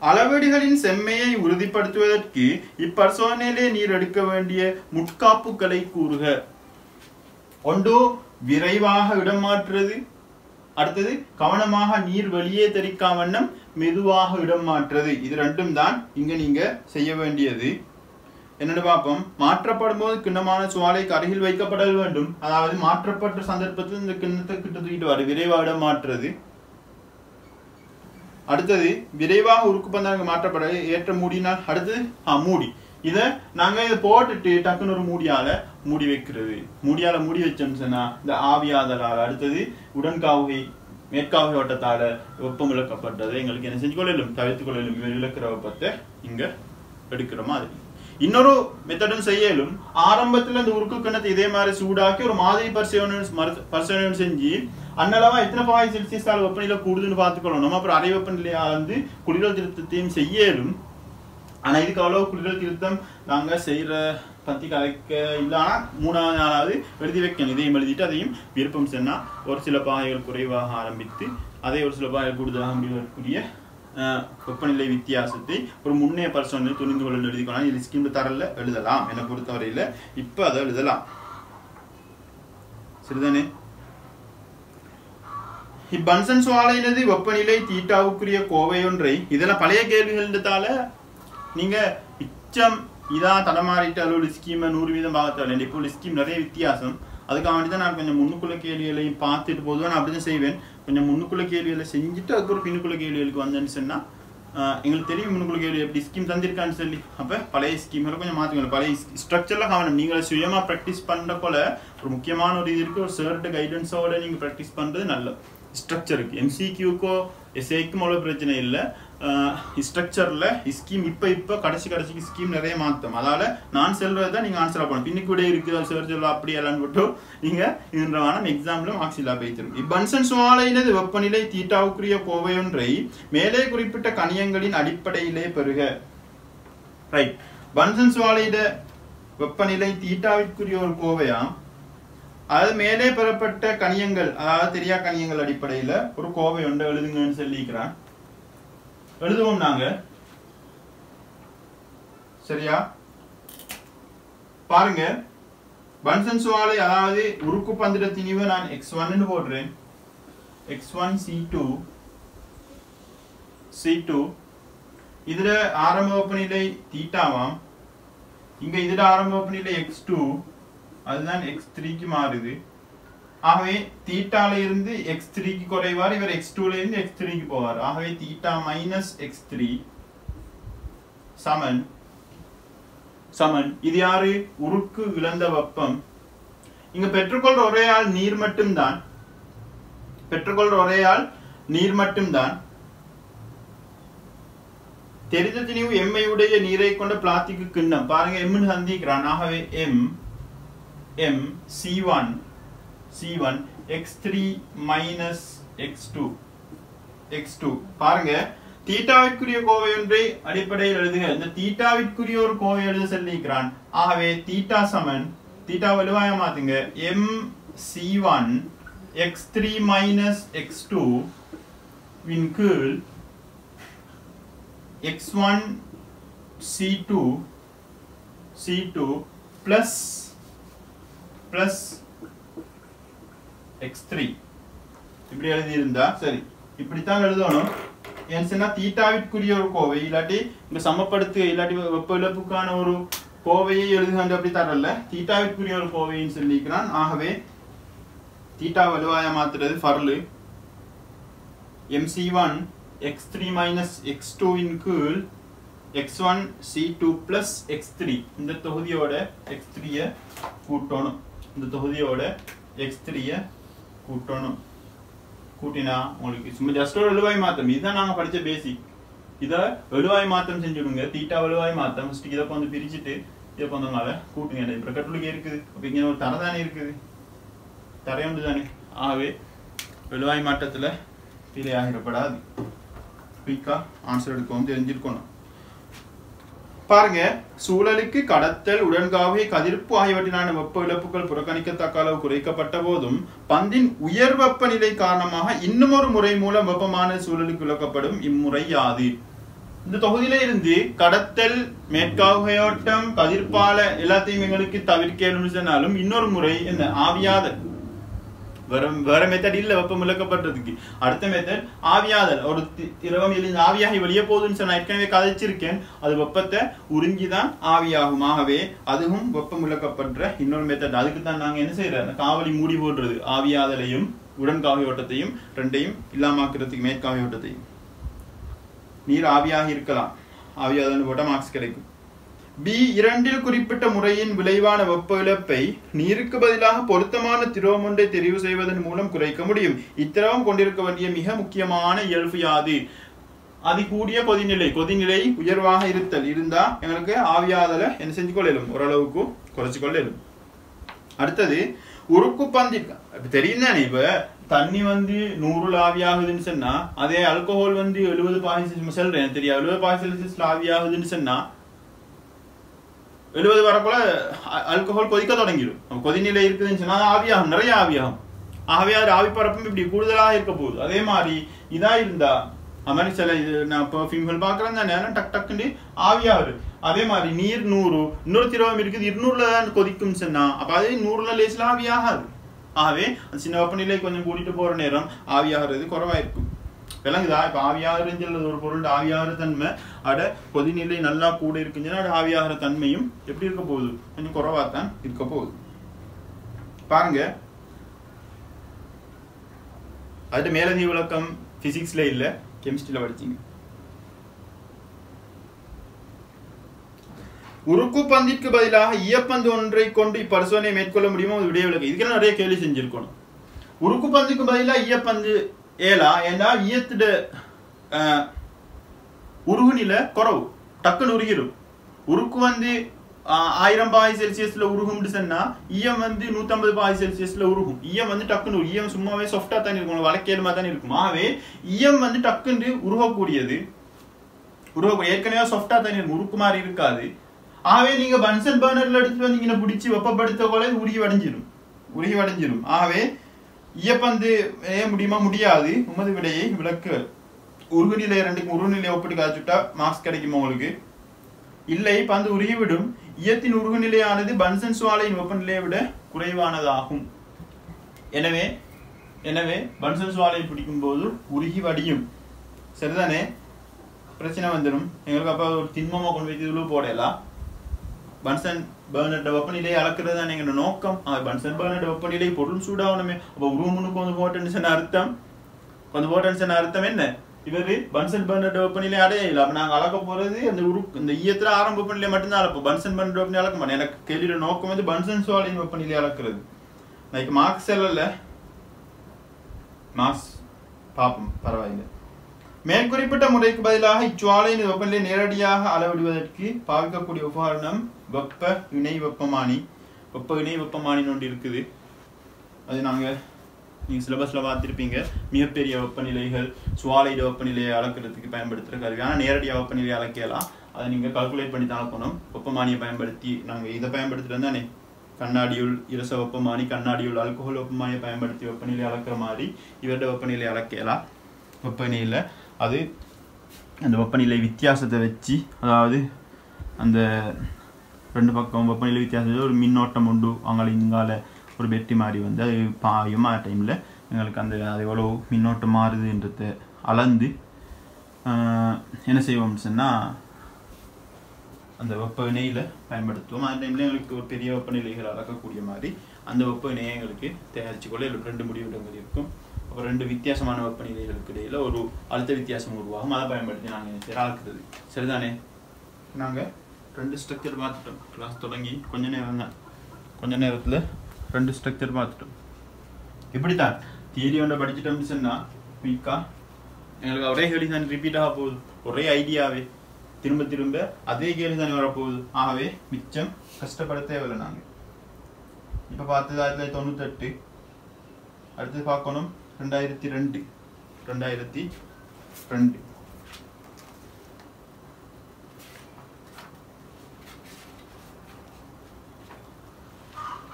அளவீடுகளின் செம்மையை உறுதிப்படுத்துவதற்கு இப்பரிசோதனையிலே நீர் எடுக்க வேண்டிய முட்காப்புகளை கூறுக. ஒன்று விரைவாக இடம் மாற்றுறது, அடுத்தது கவனமாக நீர் வெளியே தெரிக்காம வண்ணம் மெதுவாக இடம் மாற்றுறது. இது ரெண்டும் தான் இங்க நீங்க செய்ய வேண்டியது. என்னன்னு பார்ப்போம். மாற்றப்படும் போது கிண்ணமான சுவாலைக்கு அருகில் வைக்கப்பட வேண்டும். அதாவது மாற்றப்பட்ட சந்தர்ப்பத்தில் இந்த கிண்ணத்தை கிட்ட தூக்கிட்டு வர விரைவாக இடம் மாற்றுறது. அடுத்தது விரைவாக உருக்கு பந்தாங்க மாற்றப்பட ஏற்ற மூடினால் அடுத்தது மூடி. இதை நாங்க இதை போட்டுட்டு டக்குன்னு ஒரு மூடியால மூடி வைக்கிறது. மூடி வச்சோம்னு சொன்னா இந்த ஆவியாதலால் அடுத்தது உடன்காவுகை மேற்காவுகை ஓட்டத்தால வெப்பம் இழக்கப்பட்டதை எங்களுக்கு என்ன செஞ்சு கொள்ளலும், தவிர்த்து கொள்ளலும். இவர் இழக்கிற வெப்பத்தை இங்க எடுக்கிற மாதிரி இன்னொரு மெத்தடும் செய்யலும். ஆரம்பத்துல இந்த உருக்கு கிண்ணத்தை இதே மாதிரி சூடாக்கி ஒரு மாதிரி பரிசோதனை செஞ்சு அன்னளவா எத்தனை பாகை செல்சியஸ் வெப்பநிலை கூடுதுன்னு பார்த்துக்கொள்ளணும். நம்ம அப்புறம் அரை வெப்பநிலையா வந்து குளிரல் திருத்தத்தையும் செய்யலும். ஆனா இதுக்கு அவ்வளவு குளிரல் திருத்தம் நாங்க செய்யற பத்தி கலைக்க இல்லைன்னா 3வது நாளாவது எழுதி வைக்கணும். இதையும் எழுதிட்டு அதையும் விருப்பம் சொன்னா ஒரு சில பாகைகள் குறைவாக ஆரம்பித்து அதை ஒரு சில பாகைகள் கூடுதலாக முடிவதற்குரிய வெப்பநிலை வித்தியாசத்தை ஒரு முன்னைய பரிசோதனை துணிந்து கொள்ள எழுதிக்கலாம். இது ஸ்கீம் தரல எழுதலாம். என்னை பொறுத்தவரையில இப்ப அதை எழுதலாம். சரிதானே? இப்பன்சன் சுவாலையினது வெப்பநிலை தீட்டாவுக்குரிய கோவை ஒன்றை இதெல்லாம் பழைய கேள்விகள்ன்றதால நீங்க இச்சம் இதான் தடமாறிட்டு அளவு ஸ்கீமை 100% பார்க்க. இப்போ ஸ்கீம் நிறைய வித்தியாசம். அதுக்காக வேண்டி தான் நான் கொஞ்சம் முன்னுக்குள்ள கேள்விகளையும் பார்த்துட்டு போதும் நான் அப்படிதான் செய்வேன். கொஞ்சம் முன்னுக்குள்ள கேள்விகளை செஞ்சுட்டு அதுக்கப்புறம் பின்னுக்குள்ள கேள்விகளுக்கு வந்தேன்னு சொன்னா எங்களுக்கு தெரியும் முன்னுக்குள்ள கேள்வி எப்படி ஸ்கீம் தந்திருக்கான்னு சொல்லி. அப்ப பழைய ஸ்கீம்களை கொஞ்சம் மாற்றிக்கணும். பழைய ஸ்ட்ரக்சர்ல கவனம். நீங்களை சுயமா ப்ராக்டிஸ் பண்ற போல ஒரு முக்கியமான ஒரு இது இருக்கு. ஒரு சர்ட் கைடன்ஸோட நீங்க ப்ராக்டிஸ் பண்றது நல்ல ஸ்ட்ரக்சருக்கு. எம்சிக்யூக்கோ எஸ்ஐக்கும் அவ்வளோ பிரச்சனை இல்லை. ஸ்ட்ரக்சர்ல ஸ்கீம் இப்ப கடைசிக்கு ஸ்கீம் நிறைய மாத்தம். அதால நான் செல்றதுதான் நீங்க ஆன்சர் பண்ணணும். பின்னுக்கு விட இருக்குது சார் சொல்ல அப்படி எல்லாம் விட்டு நீங்க இதுன்றவான எக்ஸாம்ல மார்க்ஸ் இல்லா போய்த்திரும். இப்பன்சன் சுவாலையினது வெப்பநிலை தீட்டாவுக்குரிய கோவை ஒன்றை மேலே குறிப்பிட்ட கணியங்களின் அடிப்படையிலே பெறுக. ரைட், பன்சன் சுவாலையிட வெப்பநிலை தீட்டாவிற்குரிய ஒரு கோவையாம். அது மேலே பெறப்பட்ட கணியங்கள் அதாவது தெரியா கணியங்கள் அடிப்படையில ஒரு கோவை ஒன்றை எழுதுங்கன்னு சொல்லிக்கிறான். எழுதுவோம் நாங்க. சரியா? பாருங்க, பன்சன் சுவாலை அதாவது உருக்கு பந்திர திணிவு நான் x1 போடுறேன். x1 C2 இதுல ஆரம்ப வெப்பநிலை தீட்டாவாம். இங்க இதுல ஆரம்ப வெப்பநிலை x2 அதுதான் x3க்கு மாறுது. ஆகவே தீட்டால இருந்து x3க்கு குறைவார், இவர் x2ல இருந்து x3க்கு போவார். ஆகவே தீட்டா மைனஸ் x3 சமன் இது யாரு? உருக்கு இழந்த வெப்பம். இங்க பெற்றுக்கொள்ற ஒரே ஆள் நீர் மட்டும்தான். தெரிந்த திணிவு எம்ஐ உடைய நீரை கொண்ட பிளாஸ்டிக் கிண்ணம். பாருங்க எம்னு சந்திக்கிறான். ஆகவே m C1 x3 minus x2 பாருங்க தீட்டாவிற்குரிய கோவை ஒன்றை அடிப்படையில் எழுதுக. இந்த தீட்டாவிற்குரிய ஒரு கோவை எழுத சொல்லிக்கிறான். ஆகவே தீட்டா சமன் தீட்டா வலுவாய மாத்துங்க m C1 x3 minus x2 win கீழ் x1 C2 பிளஸ் x3 இப்படி எழுதி இருந்தா சரி. இப்படித்தான் எழுதணும். ஏன்னா தீட்டாவிற்குரிய ஒரு கோவை இல்லாட்டி இந்த சமப்படுத்து இல்லாட்டி வெப்ப இழப்புக்கான ஒரு கோவையை எழுதுகின்ற அப்படி தரல தீட்டாவிற்குரிய ஒரு கோவைன்னு சொல்லிக்கிறான். ஆகவே தீட்டா வலுவாய மாத்துறது ஃபர்லு mc1 x3 minus x2 இன் கீழ் x1 c2 plus x3 இந்த தொகுதியோட x3 கூட்டணும். இந்த தொகுதியோட x3 கூட்டணும். கூட்டினா உங்களுக்கு சும்மா ஜஸ்ட் ஒரு எழுவாய் மாற்றம். இதுதான் நாங்க படிச்ச பேசிக். இதை எழுவாய் மாற்றம் செஞ்சுடுங்க. தீட்டா எழுவாய் மாற்றம் ஃபர்ஸ்ட் இதை கொஞ்சம் பிரிச்சுட்டு இதை கொஞ்சம் கூட்டுங்க. இப்போ கட்டுலுக்கு இருக்குது. அப்போ இங்கே ஒரு தரை தானே இருக்குது. தரையுண்டு தானே. ஆகவே எழுவாய் மாற்றத்துல பிழை ஆகிடப்படாது. குயிக்கா ஆன்சர் எடுக்கவும் தெரிஞ்சிருக்கணும். பாருங்க, சூழலுக்கு கடத்தல், உடன்காவை, கதிர்ப்பு ஆகியவற்றினான வெப்ப இழப்புகள் புறக்கணிக்கத்தக்க அளவு குறைக்கப்பட்ட போதும் பந்தின் உயர் வெப்பநிலை காரணமாக இன்னும் ஒரு முறை மூலம் வெப்பமான சூழலுக்கு இழக்கப்படும் இம்முறை யாது? இந்த தொகுதியில இருந்து கடத்தல், மேற்காவுகையோட்டம், கதிர்ப்பால எல்லாத்தையும் எங்களுக்கு தவிர்க்கணும்னு சொன்னாலும் இன்னொரு முறை என்ன ஆவியாதல். வேற மெத்தட் இல்ல வெப்பம் இழக்கப்படுறதுக்கு. அடுத்த மெத்தட் ஆவியாதல். ஒரு திரவம் எழுந்து ஆவியாகி வெளியே போகுதுன்னு சொன்னா ஏற்கனவே கதைச்சிருக்கேன். அது வெப்பத்தை உறிஞ்சிதான் ஆவியாகும். ஆகவே அதுவும் வெப்பம் இழக்கப்படுற இன்னொரு மெத்தட். அதுக்கு தான் நாங்க என்ன செய்யறோம், அந்த காவலி மூடி போடுறது. ஆவியாதலையும் உடன்காவி ஓட்டத்தையும் ரெண்டையும் இல்லாமக்கிறதுக்கு மேற்காவி ஓட்டத்தையும். நீர் ஆவியாகி இருக்கலாம், ஆவியாதல் போட்ட மார்க்ஸ் கிடைக்கும். B2 குறிப்பிட்ட முறையின் விளைவான வெப்ப இழப்பை நீருக்கு பதிலாக பொருத்தமான திரவம் ஒன்றை தெரிவு செய்வதன் மூலம் குறைக்க முடியும். இத்திரவம் கொண்டிருக்க வேண்டிய மிக முக்கியமான இயல்பு யாது? அது கூடிய கொதிநிலை. கொதிநிலை உயர்வாக இருந்தா எங்களுக்கு ஆவியாதலை என்ன செஞ்சு கொள்ளலும், ஓரளவுக்கு குறைச்சு கொள்ளலும். அடுத்தது உருக்கு பந்தி. தெரியும் தானே, இப்ப தண்ணி 100 ஆவியாகுதுன்னு சொன்னா அதே ஆல்கஹால் 70 சொல்றேன் தெரியா, 70 ஆவியாகுதுன்னு சொன்னா 70 வரக்குள்ள ஆல்கஹால் கொதிக்க தொடங்கிடும். கொதிநிலை இருக்குதுன்னு சொன்னா ஆவியாகும், நிறைய ஆவியாகும். ஆகவே அது ஆவி பரப்பும் இப்படி கூடுதலாக இருக்க போகுது. அதே மாதிரி இதா இருந்தா அது மாதிரி சில இது நான் பெர்ஃப்யூம்கள் பார்க்குறேன் தானே, டக் டக்குன்னு ஆவியாகுது. அதே மாதிரி நீர் 100, இன்னொரு திரவம் இருக்குது 200 தான் கொதிக்கும் சொன்னா அப்ப அதே 100 லேசில் ஆவியாகாது. ஆகவே அந்த சின்ன வெப்பநிலை கொஞ்சம் கூட்டிட்டு போற நேரம் ஆவியாகிறது குறைவா இருக்கும். விளங்குதா? இப்ப ஆவியாகிறது ஒரு பொருள் ஆவியாகிற தன்மை அட கொதிநிலை நல்லா கூட இருக்குன்னா அது ஆவியாகிற தன்மையும் எப்படி இருக்க போகுது, கொஞ்சம் குறைவாத்தான் இருக்க போகுது. பாருங்க, அது மேலதிக விளக்கம் பிசிக்ஸ்ல இல்ல, கெமிஸ்ட்ரியில படிச்சீங்க. உருக்கு பந்திற்கு பதிலாக ஈயப்பந்து ஒன்றை கொண்டு இப்பரிசோதனை மேற்கொள்ள முடியுமோ விடைய விளக்கம். இதுக்கெல்லாம் நிறைய கேள்வி செஞ்சிருக்கணும். உருக்கு பந்துக்கு பதிலாக ஈயப்பந்து ஏலா, ஏன்னா ஈயத்துட உருகுநிலை குறவு, டக்குன்னு உருகிடும். உருக்கு 1000 பாகை செல்சியஸ்ல உருகும்னு சொன்னா ஈயம் 150 பாகை செல்சியஸ்ல உருகும். ஈயம் டக்குன்னு ஈயம் சும்மாவே சாஃப்டா தான் இருக்கும், வழக்கேலுமா தான் இருக்கும். ஆகவே ஈயம் டக்குன்னு உருகக்கூடியது, ஏற்கனவே சாஃப்டா தான் இருக்கும், உருக்கு மாதிரி இருக்காது. ஆகவே நீங்க பன்சன் பர்னர்ல எடுத்து வந்தீங்கன்னா பிடிச்சி வெப்பப்படுத்த போல உருகி வடைஞ்சிடும். ஆகவே ஈயப்பந்து முடியுமா, முடியாது. உமது விடையை விளக்கு. உருகுநிலை 2க்கும் உருகுநிலை ஒப்பிட்டு காய்ச்சுட்டா மார்க்ஸ் கிடைக்குமா உங்களுக்கு? இல்லை, பந்து உருகிவிடும். ஈயத்தின் உருகுநிலையானது பன்சன் சுவாலையின் வெப்பநிலையை விட குறைவானதாகும். எனவே பன்சன் சுவாலையை பிடிக்கும் போது உருகி வடியும். சரிதானே? பிரச்சனை வந்துடும் எங்களுக்கு. அப்ப ஒரு திண்மமா கொண்டு வைத்து போடலாம். பன்சன் பர்னர் வெப்பநிலையை அளக்கிறது தான் எங்க நோக்கம். பன்சன் பர்னர் வெப்பநிலை பொருள் சூடாகணுமே. அப்ப ரூமுக்கு போட்டேன்னு அர்த்தம் என்ன? இவரு பன்சன் பர்னர் வெப்பநிலை அடையல. அப்ப நாங்க அளக்க போறது இந்த ஈயத்துல ஆரம்ப வெப்பநிலை மட்டும்தான் அளப்போம். பன்சன் பர்னர் வெப்பநிலை அளக்க மாட்டோம். எனக்கு கேள்வியோட நோக்கம் பன்சன் சுவாலின் வெப்பநிலை அளக்கிறது. நான் மார்க்ஸ் இல்ல, மார்க்ஸ் பாப்போம், பரவாயில்லை. மேற்குறிப்பிட்ட முறைக்கு பதிலாக இச்சுவாலையின் வெப்பநிலை நேரடியாக அளவிடுவதற்கு பாவிக்கக்கூடிய உபகரணம் வெப்ப இணை வெப்பமானி. வெப்ப இணை வெப்பமானி ஒன்று இருக்குது. அது நீங்க சிலபஸ்ல பார்த்திருப்பீங்க. மிகப்பெரிய வெப்பநிலைகள் சுவாலையிட வெப்பநிலையை அளக்கிறதுக்கு பயன்படுத்துற கருவி. ஆனால் நேரடியாக வெப்பநிலையை அளக்கலாம். அதை நீங்க கால்குலேட் பண்ணி தான் அளக்கணும். வெப்பமானியை பயன்படுத்தி நாங்க இதை பயன்படுத்துறது தானே, கண்ணாடியுள் இரச வெப்பமானி, கண்ணாடியுள் ஆல்கஹால் வெப்பமானியை பயன்படுத்தி வெப்பநிலை அளக்கிற மாதிரி இவருடைய வெப்பநிலை அளக்கலாம். வெப்பநிலையில் அது அந்த வெப்பநிலை வித்தியாசத்தை வச்சு, அதாவது அந்த 2 பக்கம் வெப்பநிலை வித்தியாசத்தில் ஒரு மின்னோட்டம் உண்டு, அங்கே இங்கால ஒரு பெட்டி மாதிரி அது பாயும். ஆ டைமில் எங்களுக்கு அது எவ்வளோ மின்னோட்டம் மாறுதுன்றதை அளந்து என்ன செய்வோம்னு சொன்னால் அந்த வெப்ப வினையில் பயன்படுத்துவோம். அந்த டைமில் எங்களுக்கு ஒரு பெரிய வெப்பநிலைகள் அளக்கக்கூடிய மாதிரி அந்த வெப்ப வினையை எங்களுக்கு தயாரித்து கொள்ள 2 முடிவிடங்கள் இருக்கும். அப்புறம் 2 வித்தியாசமான வெப்பநிலைகளுக்கு இடையில் ஒரு அழுத்த வித்தியாசம் உருவாகும். அதை பயன்படுத்தி நாங்கள் அளக்குறது. சரிதானே? நாங்கள் 2 ஸ்ட்ரக்சர் பார்த்துட்டோம். கிளாஸ் தொடங்கி கொஞ்ச நேரத்தில் 2 ஸ்ட்ரக்சர் பார்த்துட்டோம். இப்படித்தான் தியரி ஒன்றை படிச்சுட்டோம்னு சொன்னால் குயிக்காக எங்களுக்கு ஒரே கேள்வி தான் ரிப்பீட் ஆக போகுது. ஒரே ஐடியாவே திரும்ப அதே கேள்வி தானே வரப்போகுது. ஆகவே மிச்சம் கஷ்டப்பட தேவையில்லை. நாங்கள் இப்போ பார்த்தது 1998, அடுத்து பார்க்கணும் 2002.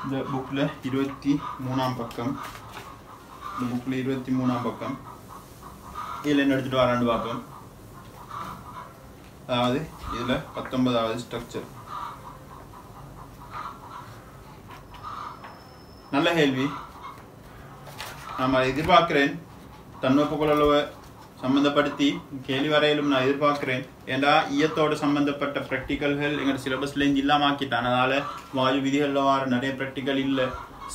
இந்த புக்கில் 23ஆம் பக்கம். இந்த புக்கில் 23ஆம் பக்கம் இதில் என்ன எடுத்துகிட்டு வரான்னு பார்ப்போம். அதாவது இதில் 19வது ஸ்ட்ரக்சர். நல்ல கேள்வி. நான் எதிர்பார்க்கிறேன் தன்வெப்ப கொள்ளளவை சம்பந்தப்படுத்தி கேள்வி வரையிலும் நான் எதிர்பார்க்கிறேன். ஏண்டா ஈயத்தோடு சம்பந்தப்பட்ட ப்ராக்டிக்கல்கள் எங்களோட சிலபஸ்லேருந்து இல்லாமல் ஆக்கிட்டான். அதனால் வாயு விதிகளில் வர நிறைய ப்ராக்டிக்கல் இல்லை,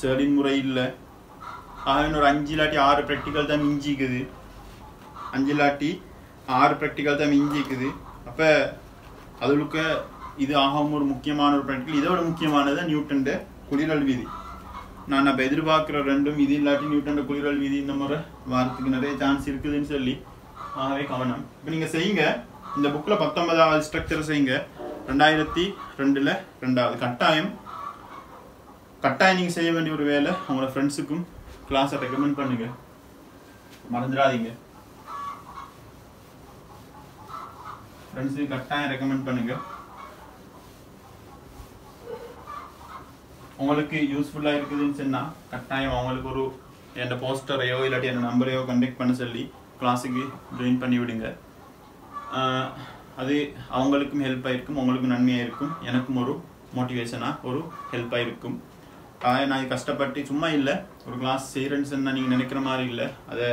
சேடின் முறை இல்லை. ஆக ஒரு 5 இல்லாட்டி 6 ப்ராக்டிக்கல் தான் மிஞ்சிக்குது. 5 இல்லாட்டி 6 ப்ராக்டிக்கல் தான் மிஞ்சிக்குது. அப்போ அதுக்கு இது ஆகவும் ஒரு முக்கியமான ஒரு ப்ராக்டிக்கல். இதோட முக்கியமானது நியூட்டன் குளிரல் விதி. நான் அப்போ எதிர்பார்க்குற 2ம் இது இல்லாட்டி நியூட்டன் குளிரல் விதி இந்த முறை வாரத்துக்கு நிறைய சான்ஸ் இருக்குதுன்னு சொல்லி ஆகவே கவனம். இப்போ நீங்கள் செய்யுங்க, இந்த புக்கில் 19வது ஸ்ட்ரக்சர் செய்யுங்க. 2002ல் 2வது கட்டாயம் நீங்கள் செய்ய வேண்டிய ஒரு வேலை. உங்களோட ஃப்ரெண்ட்ஸுக்கும் கிளாஸை ரெக்கமெண்ட் பண்ணுங்க, மறந்துடாதீங்க. ஃப்ரெண்ட்ஸுக்கு கட்டாயம் ரெக்கமெண்ட் பண்ணுங்க. உங்களுக்கு யூஸ்ஃபுல்லாக இருக்குதுன்னு சொன்னால் கட்டாயம் அவங்களுக்கு ஒரு என் போஸ்டரையோ இல்லாட்டி என் நம்பரையோ கண்டெக்ட் பண்ண சொல்லி கிளாஸுக்கு ஜாயின் பண்ணி விடுங்க. அது அவங்களுக்கும் ஹெல்ப்பாக இருக்கும், உங்களுக்கும் நன்மையாக இருக்கும், எனக்கும் ஒரு மோட்டிவேஷனாக ஒரு ஹெல்ப்பாக இருக்கும். நான் கஷ்டப்பட்டு சும்மா இல்லை ஒரு கிளாஸ் செய்கிறேன்னு சொன்னால் நீங்கள் நினைக்கிற மாதிரி இல்லை. அதை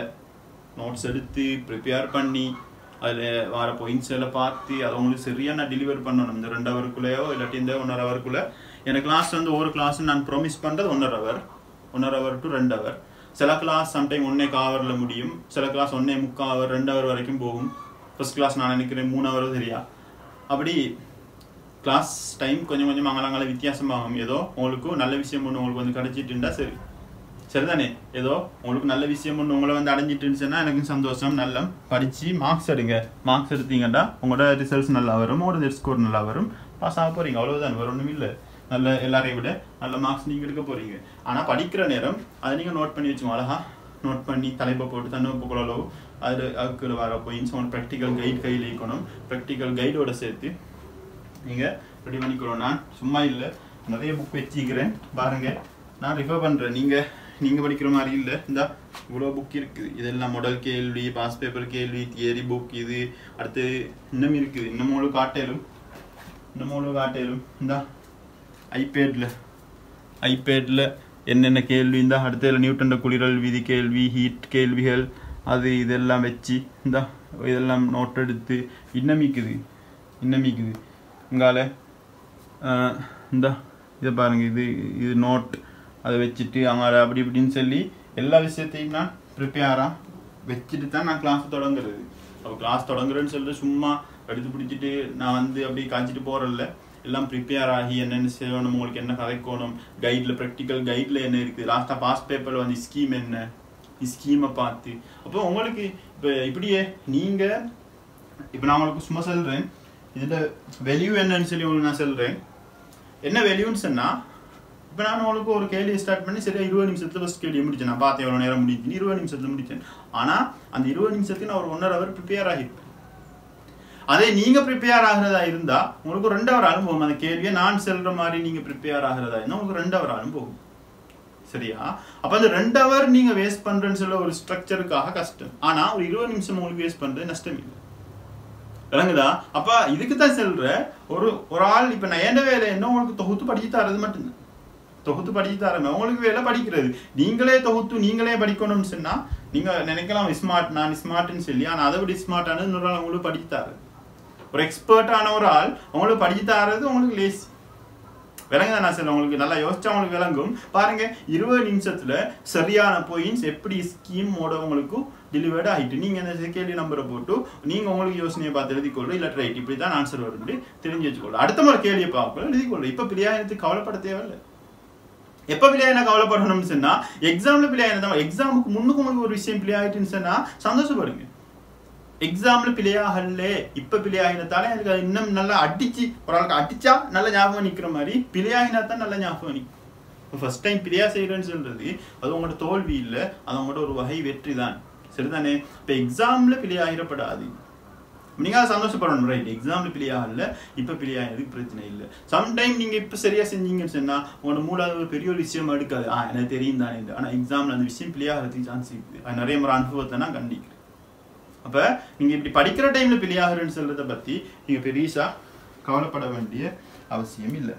நோட்ஸ் எடுத்து ப்ரிப்பேர் பண்ணி அதில் வர பாயிண்ட்ஸ் எல்லாம் பார்த்து அதை உங்களுக்கு சரியாக நான் டெலிவர் பண்ணணும். இந்த 2 ஹவருக்குள்ளேயோ இல்லாட்டி இந்த 1.5 ஹவருக்குள்ளே. எனக்கு கிளாஸ் வந்து ஒரு கிளாஸ் நான் ப்ராமிஸ் பண்ணுறது 1.5 ஹவர் டு 2 ஹவர். சில கிளாஸ் சம்டைம் 1.25 ஹவரில் முடியும், சில கிளாஸ் 1.25 ஹவர் 2 ஹவர் வரைக்கும் போகும். ஃபர்ஸ்ட் கிளாஸ் நான் நினைக்கிறேன் 3 ஹவர் சரியா. அப்படி கிளாஸ் டைம் கொஞ்சம் அங்கலாங்கள வித்தியாசமாகும். ஏதோ உங்களுக்கு நல்ல விஷயம் ஒன்று உங்களுக்கு வந்து கிடைச்சிட்டுண்டா சரிதானே. ஏதோ உங்களுக்கு நல்ல விஷயம் ஒன்று உங்களை வந்து அடைஞ்சிட்டுன்னு சொன்னால் எனக்கு சந்தோஷம். நல்லா படித்து மார்க்ஸ் எடுங்க. மார்க்ஸ் எடுத்தீங்கன்னா உங்களோட ரிசல்ட்ஸ் நல்லா வரும், உங்களோட ஸ்கோர் நல்லா வரும், பாஸ் ஆக போகிறீங்க. அவ்வளோதான், வேறு ஒன்றும் இல்லை. நல்ல எல்லாரையும் விட நல்ல மார்க்ஸ் நீங்கள் எடுக்க போகிறீங்க. ஆனால் படிக்கிற நேரம் அதை நீங்கள் நோட் பண்ணி வச்சுக்கோங்க. அழகாக நோட் பண்ணி தலைப்பை போட்டு தன்வெப்ப கொள்ளளவு அதுக்கு வர பாயிண்ட்ஸ் உங்கள் ப்ராக்டிக்கல் கைட் கையில் இருக்கணும். ப்ராக்டிக்கல் கைடோட சேர்த்து நீங்கள் ரெடி பண்ணிக்கிறோம். நான் சும்மா இல்லை, நிறைய புக் வச்சுக்கிறேன் பாருங்கள். நான் ரிஃபர் பண்ணுறேன். நீங்கள் படிக்கிற மாதிரி இல்லை. இந்த இவ்வளோ புக் இருக்குது. இதெல்லாம் மாடல் கேள்வி, பாஸ் பேப்பர் கேள்வி, தியரி புக். இது அடுத்து இன்னும் இருக்குது. இன்னமும் காட்டேலும் இந்த ஐபேடில் என்னென்ன கேள்வி இந்த அடுத்த நியூட்டன் குளிரல் விதி கேள்வி, ஹீட் கேள்விகள், அது இதெல்லாம் வச்சு இதெல்லாம் நோட் எடுத்து இன்னமிக்குது இங்கால இந்த இதை பாருங்கள். இது நோட் அதை வச்சுட்டு அங்கே அப்படி இப்படின்னு சொல்லி எல்லா விஷயத்தையும் நான் ப்ரிப்பேராக வச்சுட்டு தான் நான் கிளாஸ் தொடங்குறது. அப்போ கிளாஸ் தொடங்குறேன்னு சொல்லிட்டு சும்மா எடுத்து பிடிச்சிட்டு நான் வந்து அப்படி காய்ச்சிட்டு போகிறதில்ல. எல்லாம் ப்ரிப்பேர் ஆகி என்னென்ன செய்யணும், உங்களுக்கு என்ன கதைக்கணும், கைடில் ப்ராக்டிக்கல் கைடில் என்ன இருக்குது, லாஸ்ட்டாக பாஸ் பேப்பரில் வந்து ஸ்கீம் என்ன, ஸ்கீமை பார்த்து. அப்போ உங்களுக்கு இப்போ இப்படியே நீங்கள் இப்போ நான் உங்களுக்கு சும்மா சொல்கிறேன் இதில் வேல்யூ என்னன்னு சொல்லி உங்களுக்கு நான் சொல்கிறேன். என்ன வேல்யூன்னு சொன்னால் இப்போ நான் உங்களுக்கு ஒரு கேள்வி ஸ்டார்ட் பண்ணி சரியா 20 நிமிஷத்தில் ஃபஸ்ட் கேள்வி முடிச்சேன். நான் பார்த்து எவ்வளோ நேரம் முடிச்சுன்னு 20 நிமிஷத்தில் முடித்தேன். ஆனால் அந்த 20 நிமிஷத்துக்கு நான் ஒரு 1.5 ஹவர் ப்ரிப்பேர் ஆகிருப்பேன். அதே நீங்கள் ப்ரிப்பேர் ஆகிறதா இருந்தால் உங்களுக்கு 2 ஹவர் ஆகும் போகும். அந்த கேள்வியை நான் செல்கிற மாதிரி நீங்கள் ப்ரிப்பேர் ஆகிறதா இருந்தால் உங்களுக்கு 2 ஹவர் ஆகும் போகும். சரியா? அப்போ அந்த 2 ஹவர் நீங்கள் வேஸ்ட் பண்ணுறேன்னு சொல்ல ஒரு ஸ்ட்ரக்சருக்காக கஷ்டம். ஆனால் ஒரு 20 நிமிஷம் உங்களுக்கு வேஸ்ட் பண்ணுறது நஷ்டம் இல்லை. விளங்குதா? அப்போ இதுக்கு தான் செல்ற ஒரு ஆள். இப்போ நான் என்ன வேலை என்ன உங்களுக்கு தொகுத்து படிச்சு தரது மட்டும்தான். தொகுத்து படிச்சு தரமே உங்களுக்கு வேலை படிக்கிறது. நீங்களே தொகுத்து நீங்களே படிக்கணும்னு சொன்னால் நீங்க நினைக்கலாம் ஸ்மார்ட், நான் ஸ்மார்ட்னு சொல்லி, ஆனா அதை விட ஸ்மார்ட்டானது இன்னொரு ஆள் உங்களுக்கு படிச்சு தாரு. ஒரு எக்ஸ்பர்ட்டான ஒரு ஆள் உங்களுக்கு படிச்சு தாரது உங்களுக்கு லேசி. விளங்குதா நான் சொல்ல? உங்களுக்கு நல்லா யோசிச்சா உங்களுக்கு விளங்கும். பாருங்க 20 நிமிஷத்துல சரியான பாயிண்ட்ஸ் எப்படி ஸ்கீமோட உங்களுக்கு டெலிவர்ட் ஆகிட்டு நீங்க இந்த கேள்வி நம்பரை போட்டு நீங்க உங்களுக்கு யோசனையை பார்த்து எழுதிக்கொள்ள, இல்லை ரைட் இப்படி தான் ஆன்சர் வருது தெரிஞ்சு வச்சுக்கொள்ள. அடுத்த முறை கேள்வியை பார்க்கல எழுதிக்கொள்ள. இப்ப பிள்ளையாயிரத்துக்கு கவலைப்பட தேவையில்லை. எப்ப பிள்ளையா கவலைப்படணும்னு சொன்னா எக்ஸாம்ல பிள்ளையா, எக்ஸாமுக்கு முன்னுக்கு உங்களுக்கு ஒரு விஷயம் பிள்ளையாயிட்டுன்னு சொன்னா சந்தோஷப்படுங்க. எக்ஸாம்ல பிள்ளையாகல இப்ப பிள்ளையாகினத்தால எனக்கு இன்னும் நல்லா அடிச்சு ஒரு ஆளுக்கு அடிச்சா நல்ல ஞாபகம் நிக்கிற மாதிரி பிள்ளையாகினா தான் நல்ல ஞாபகம் நிற்கும். ஃபர்ஸ்ட் டைம் பிள்ளையா செய்யறேன்னு சொல்றது அது உங்களோட தோல்வி இல்லை, அது உங்களோட ஒரு வகை வெற்றி தான். சரிதானே? இப்ப எக்ஸாம்ல பிள்ளையாகிடப்படாது, நீங்க சந்தோஷப்படணும். ரைட், எக்ஸாம்ல பிள்ளையாகல இப்ப பிள்ளையாகிறதுக்கு பிரச்சனை இல்லை. சம்டைம் நீங்க இப்ப சரியா செஞ்சீங்கன்னு சொன்னா உங்களோட மூலாவது ஒரு பெரிய ஒரு விஷயம் எடுக்காது. எனக்கு தெரியும் தானே. ஆனா எக்ஸாம்ல அந்த விஷயம் பிள்ளையாகிறதுக்கு சான்ஸ் இருக்குது. அது நிறைய முறை அனுபவத்தை நான் கண்டிக்கிறேன். அப்ப நீங்க இப்படி படிக்கிற டைம்ல பிள்ளையாகிறேன்னு சொல்றதை பத்தி நீங்க பெரியசா கவலைப்பட வேண்டிய அவசியம் இல்லை.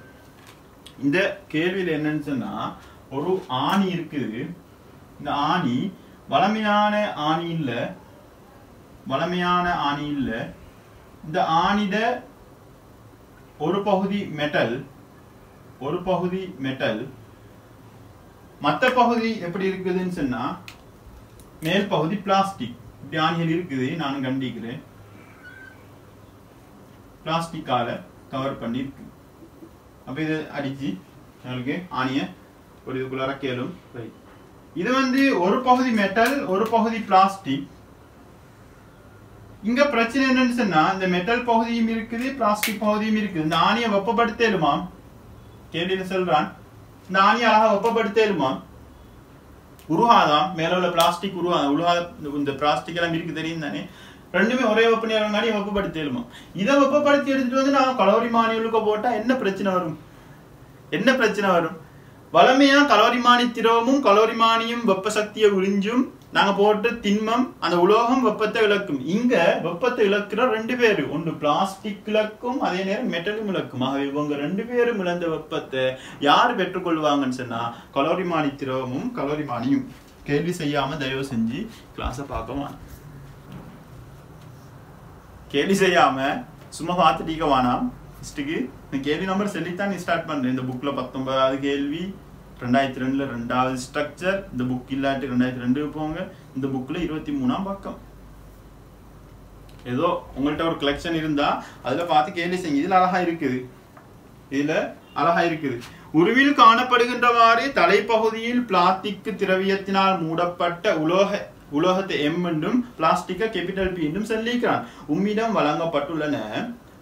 இந்த கேள்வியில என்னன்னு சொன்னா ஒரு ஆணி இருக்குது. இந்த ஆணி வளமையான ஆணி இல்ல, வளமையான ஆணி இல்ல. இந்த ஆணிட ஒரு பகுதி மெட்டல், ஒரு பகுதி மெட்டல், மற்ற பகுதி எப்படி இருக்குதுன்னு சொன்னா மேல் பகுதி பிளாஸ்டிக். இப்படி ஆணிகள் இருக்குது, நானும் கண்டிக்கிறேன். பிளாஸ்டிக்கால கவர் பண்ணி இருக்கு. அப்ப இது அடிச்சு உங்களுக்கு ஆணிய ஒரு இதுக்குள்ளார கேளும். இது வந்து ஒரு பகுதி மெட்டல், ஒரு பகுதி பிளாஸ்டிக். இங்க பிரச்சனை என்னன்னு சொன்னா இந்த மெட்டல் பகுதியும் இருக்குது, பிளாஸ்டிக் பகுதியும் இருக்குது. இந்த ஆணியை வெப்பப்படுத்தலுமா? கேள்வியில சொல்றான். இந்த ஆணியை அழகா வெப்பப்படுத்தலுமா? உருகாதான். மேல உள்ள பிளாஸ்டிக் உருகாத. இந்த பிளாஸ்டிக் எல்லாம் இருக்கு தெரியும் தானே. ரெண்டுமே ஒரே வெப்பநிலை வெப்பப்படுத்தலுமா? இதை வெப்பப்படுத்தி எடுத்துட்டு வந்து நான் கலோரிமானிகளுக்கு போட்டா என்ன பிரச்சனை வரும்? என்ன பிரச்சனை வரும்? வளமையா கலோரிமானி திரவமும் கலோரிமானியும் வெப்ப சக்தியை உறிஞ்சும். நாங்க போட்டு திண்மம் அந்த உலோகம் வெப்பத்தை இழக்கும். இங்க வெப்பத்தை இழக்கிற ரெண்டு பேரு, ஒன்று பிளாஸ்டிக் இழக்கும், அதே நேரம் மெட்டலும் இழக்கும். ஆகவே இவங்க ரெண்டு பேரும் இழந்த வெப்பத்தை யார் பெற்றுக்கொள்வாங்கன்னு சொன்னா கலோரிமானி திரவமும் கலோரிமானியும். கேள்வி செய்யாம தயவு செஞ்சு கிளாஸ பார்க்க வேணாம். கேள்வி செய்யாம சும்மா பார்த்துட்டீங்க வேணாம். ஃபர்ஸ்ட்டுக்கு இந்த கேள்வி நம்பர் சொல்லித்தான் ஸ்டார்ட் பண்றேன். இந்த புக்ல 19வது கேள்வி, 2002 2வது ஸ்ட்ரக்சர். இந்த புக் இல்லாட்டி 2002 போங்க. இந்த புக்ல 23ஆம் பக்கம். ஏதோ உங்கள்கிட்ட ஒரு கலெக்ஷன் இருந்தா அதுல பார்த்து கேள்வி செய்யுங்க. இதுல அழகா இருக்குது, இதுல அழகா இருக்குது. உருவில் காணப்படுகின்றவாறு தலைப்பகுதியில் பிளாஸ்டிக் திரவியத்தினால் மூடப்பட்ட உலோகத்தை எம் என்றும் பிளாஸ்டிக்க கேபிட்டல் பி என்றும் சொல்லிக்கிறான். உம்மிடம் வழங்கப்பட்டுள்ளன.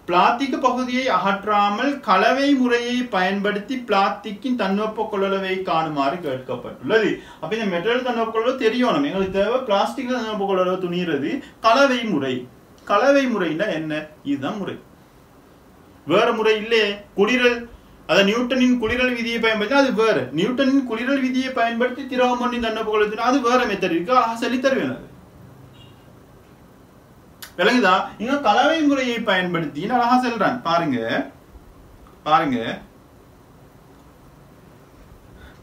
பிளாஸ்டிக் பகுதியை அகற்றாமல் கலவை முறையை பயன்படுத்தி பிளாஸ்டிக்கின் தன்வெப்ப கொள்ளளவை காணுமாறு கேட்கப்பட்டுள்ளது. அப்ப இந்த மெட்டல் தன்வெப்ப கொள்ளளவு தெரியணும். எங்களுக்கு தேவை பிளாஸ்டிக் தன்வெப்ப கொள்ளளவு துணிகிறது கலவை முறை. கலவை முறைன்னா என்ன? இதுதான் முறை, வேற முறை இல்லையே. குளிரல், அதை நியூட்டனின் குளிரல் விதியை பயன்படுத்தி அது வேற. நியூட்டனின் குளிரல் விதியை பயன்படுத்தி திரவம் பண்ணி தன்வெப்ப கொள்ளளவு அது வேற மெத்தட் இருக்கு. அழகா சொல்லி தருவேன். அது விளங்குதா? இங்க கலவை முறையை பயன்படுத்தி அழகா சொல்றான். பாருங்க பாருங்க,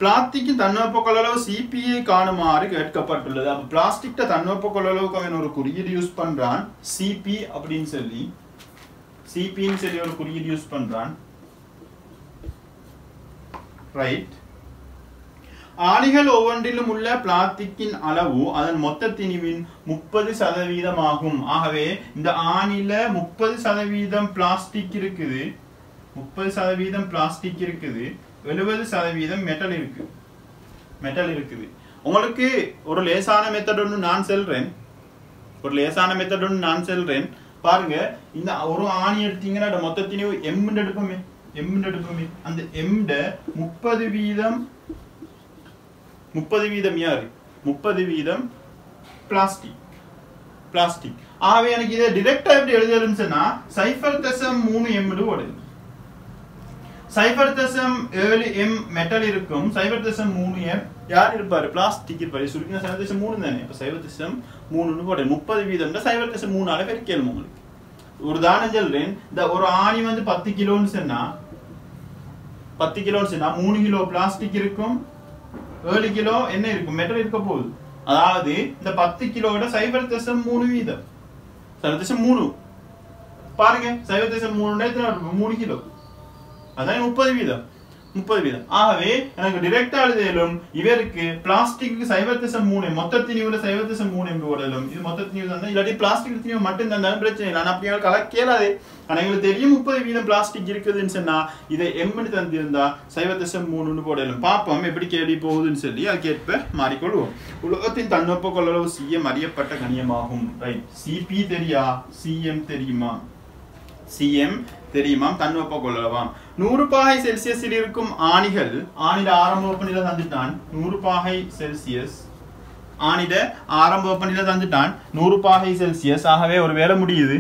பிளாஸ்டிக் தன்வெப்ப கொள்ளளவு சிபிஐ காணுமாறு கேட்கப்பட்டுள்ளது. அப்ப பிளாஸ்டிக் தன்வெப்ப கொள்ளளவுக்கு அவன் ஒரு குறியீடு யூஸ் பண்றான், சிபி அப்படின்னு சொல்லி. சிபின்னு சொல்லி ஒரு குறியீடு யூஸ் பண்றான். ரைட். ஆணிகள் ஒவ்வொன்றிலும் உள்ள பிளாஸ்டிக்கின் அளவு அதன் மொத்த திணிவின் 30% ஆகும். ஆகவே இந்த ஆணில 30% பிளாஸ்டிக் இருக்குது, 30% பிளாஸ்டிக் இருக்குது, 70% மெட்டல் இருக்கு. மெட்டல் இருக்குது. உங்களுக்கு ஒரு லேசான மெத்தட் ஒன்று நான் சொல்றேன், ஒரு லேசான மெத்தட் ஒன்று நான் சொல்றேன். பாருங்க, இந்த ஒரு ஆணி எடுத்தீங்கன்னா மொத்த திணிவு எம் எடுப்போமே, எம் எடுப்போமே. அந்த எம் 30% யாரு? 30% பிளாஸ்டிக். பிளாஸ்டிக். ஆகவே எனக்கு இதை டிரெக்டா எப்படி எழுதுறதுன்னு சொன்னா 0.3 எம் ஓடுது. 0.7 எம் மெட்டல் இருக்கும், 0.3 எம் யார் இருப்பாரு? பிளாஸ்டிக் இருப்பாரு. சுருக்கினா 0.3 தானே. அப்ப 0.3 போடுறேன். 30% 0.3 பெருக்கணும். உங்களுக்கு ஒரு தானம் சொல்றேன். இந்த ஒரு ஆணி வந்து 10 கிலோன்னு சொன்னா 10 கிலோன்னு சொன்னா 3 கிலோ பிளாஸ்டிக் இருக்கும், 7 கிலோ என்ன இருக்கும்? மெட்டல் இருக்க போகுது. அதாவது இந்த 10 கிலோட 0.3 வீதம் 0.3 பாருங்க 0.3 3 கிலோ அதான் 30 வீதம் ஆகவே எனக்கு டைரக்டா எழுதிலும் இவருக்கு பிளாஸ்டிக்கு 0.3 மொத்த திணிவுல 0.3 என்று போடலும் இது மொத்த திணிவு தான் இல்லாட்டி பிளாஸ்டிக் திணிவு மட்டும் தந்தாலும் பிரச்சனை இல்லை. ஆனா அப்படியே கலக்கேலாதே. ஆனா எங்களுக்கு தெரியும் 30% பிளாஸ்டிக் இருக்குதுன்னு சொன்னா இதை எம்னு தந்திருந்தா 0.3 போடலும். பாப்போம் எப்படி கேள்வி போகுதுன்னு சொல்லி அதுக்கேற்ப மாறிக்கொள்வோம். உலகத்தின் தன்வெப்ப கொள்ளளவு சிஎம் அறியப்பட்ட கணியமாகும். ரைட். சிபி தெரியா, சிஎம் தெரியுமா? சிஎம் தெரியுமா? தன்வெப்ப கொள்ளளவாம். 100 பாகை செல்சியஸில் இருக்கும் ஆணிகள் ஆணிட ஆரம்ப வெப்பநிலை தந்துட்டான் 100 பாகை செல்சியஸ் ஆணிட ஆரம்ப வெப்பநிலை தந்துட்டான் 100 பாகை செல்சியஸ். ஆகவே ஒரு வேலை முடியுது.